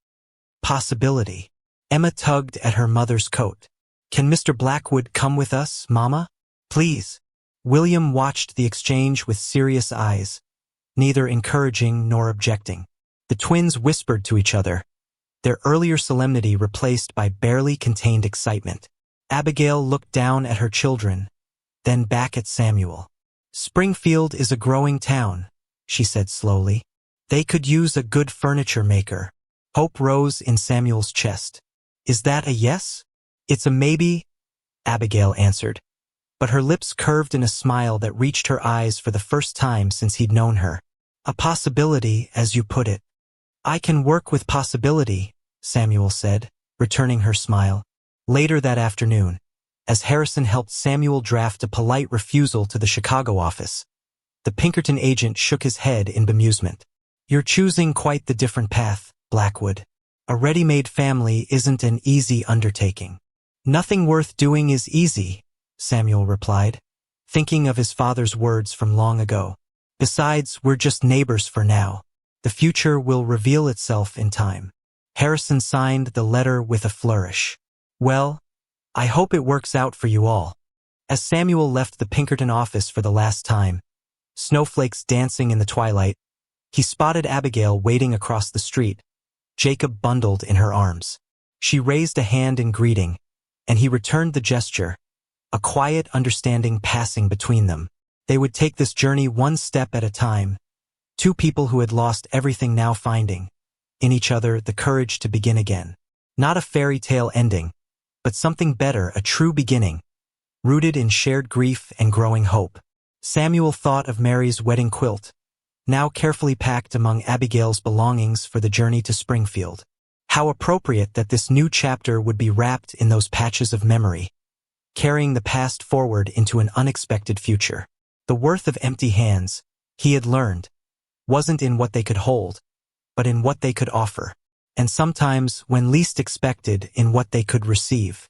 possibility." Emma tugged at her mother's coat. "Can Mr. Blackwood come with us, Mama? Please." William watched the exchange with serious eyes, neither encouraging nor objecting. The twins whispered to each other, their earlier solemnity replaced by barely contained excitement. Abigail looked down at her children, then back at Samuel. "Springfield is a growing town," she said slowly. "They could use a good furniture maker." Hope rose in Samuel's chest. "Is that a yes?" "It's a maybe," Abigail answered. But her lips curved in a smile that reached her eyes for the first time since he'd known her. A possibility, as you put it. I can work with possibility, Samuel said, returning her smile. Later that afternoon, as Harrison helped Samuel draft a polite refusal to the Chicago office, the Pinkerton agent shook his head in bemusement. You're choosing quite the different path, Blackwood. A ready-made family isn't an easy undertaking. Nothing worth doing is easy, Samuel replied, thinking of his father's words from long ago. Besides, we're just neighbors for now. The future will reveal itself in time. Harrison signed the letter with a flourish. Well, I hope it works out for you all. As Samuel left the Pinkerton office for the last time, snowflakes dancing in the twilight, he spotted Abigail waiting across the street, Jacob bundled in her arms. She raised a hand in greeting, and he returned the gesture, a quiet understanding passing between them. They would take this journey one step at a time, two people who had lost everything now finding, in each other, the courage to begin again. Not a fairy tale ending, but something better, a true beginning, rooted in shared grief and growing hope. Samuel thought of Mary's wedding quilt, now carefully packed among Abigail's belongings for the journey to Springfield. How appropriate that this new chapter would be wrapped in those patches of memory, carrying the past forward into an unexpected future. The worth of empty hands, he had learned, wasn't in what they could hold, but in what they could offer, and sometimes, when least expected, in what they could receive.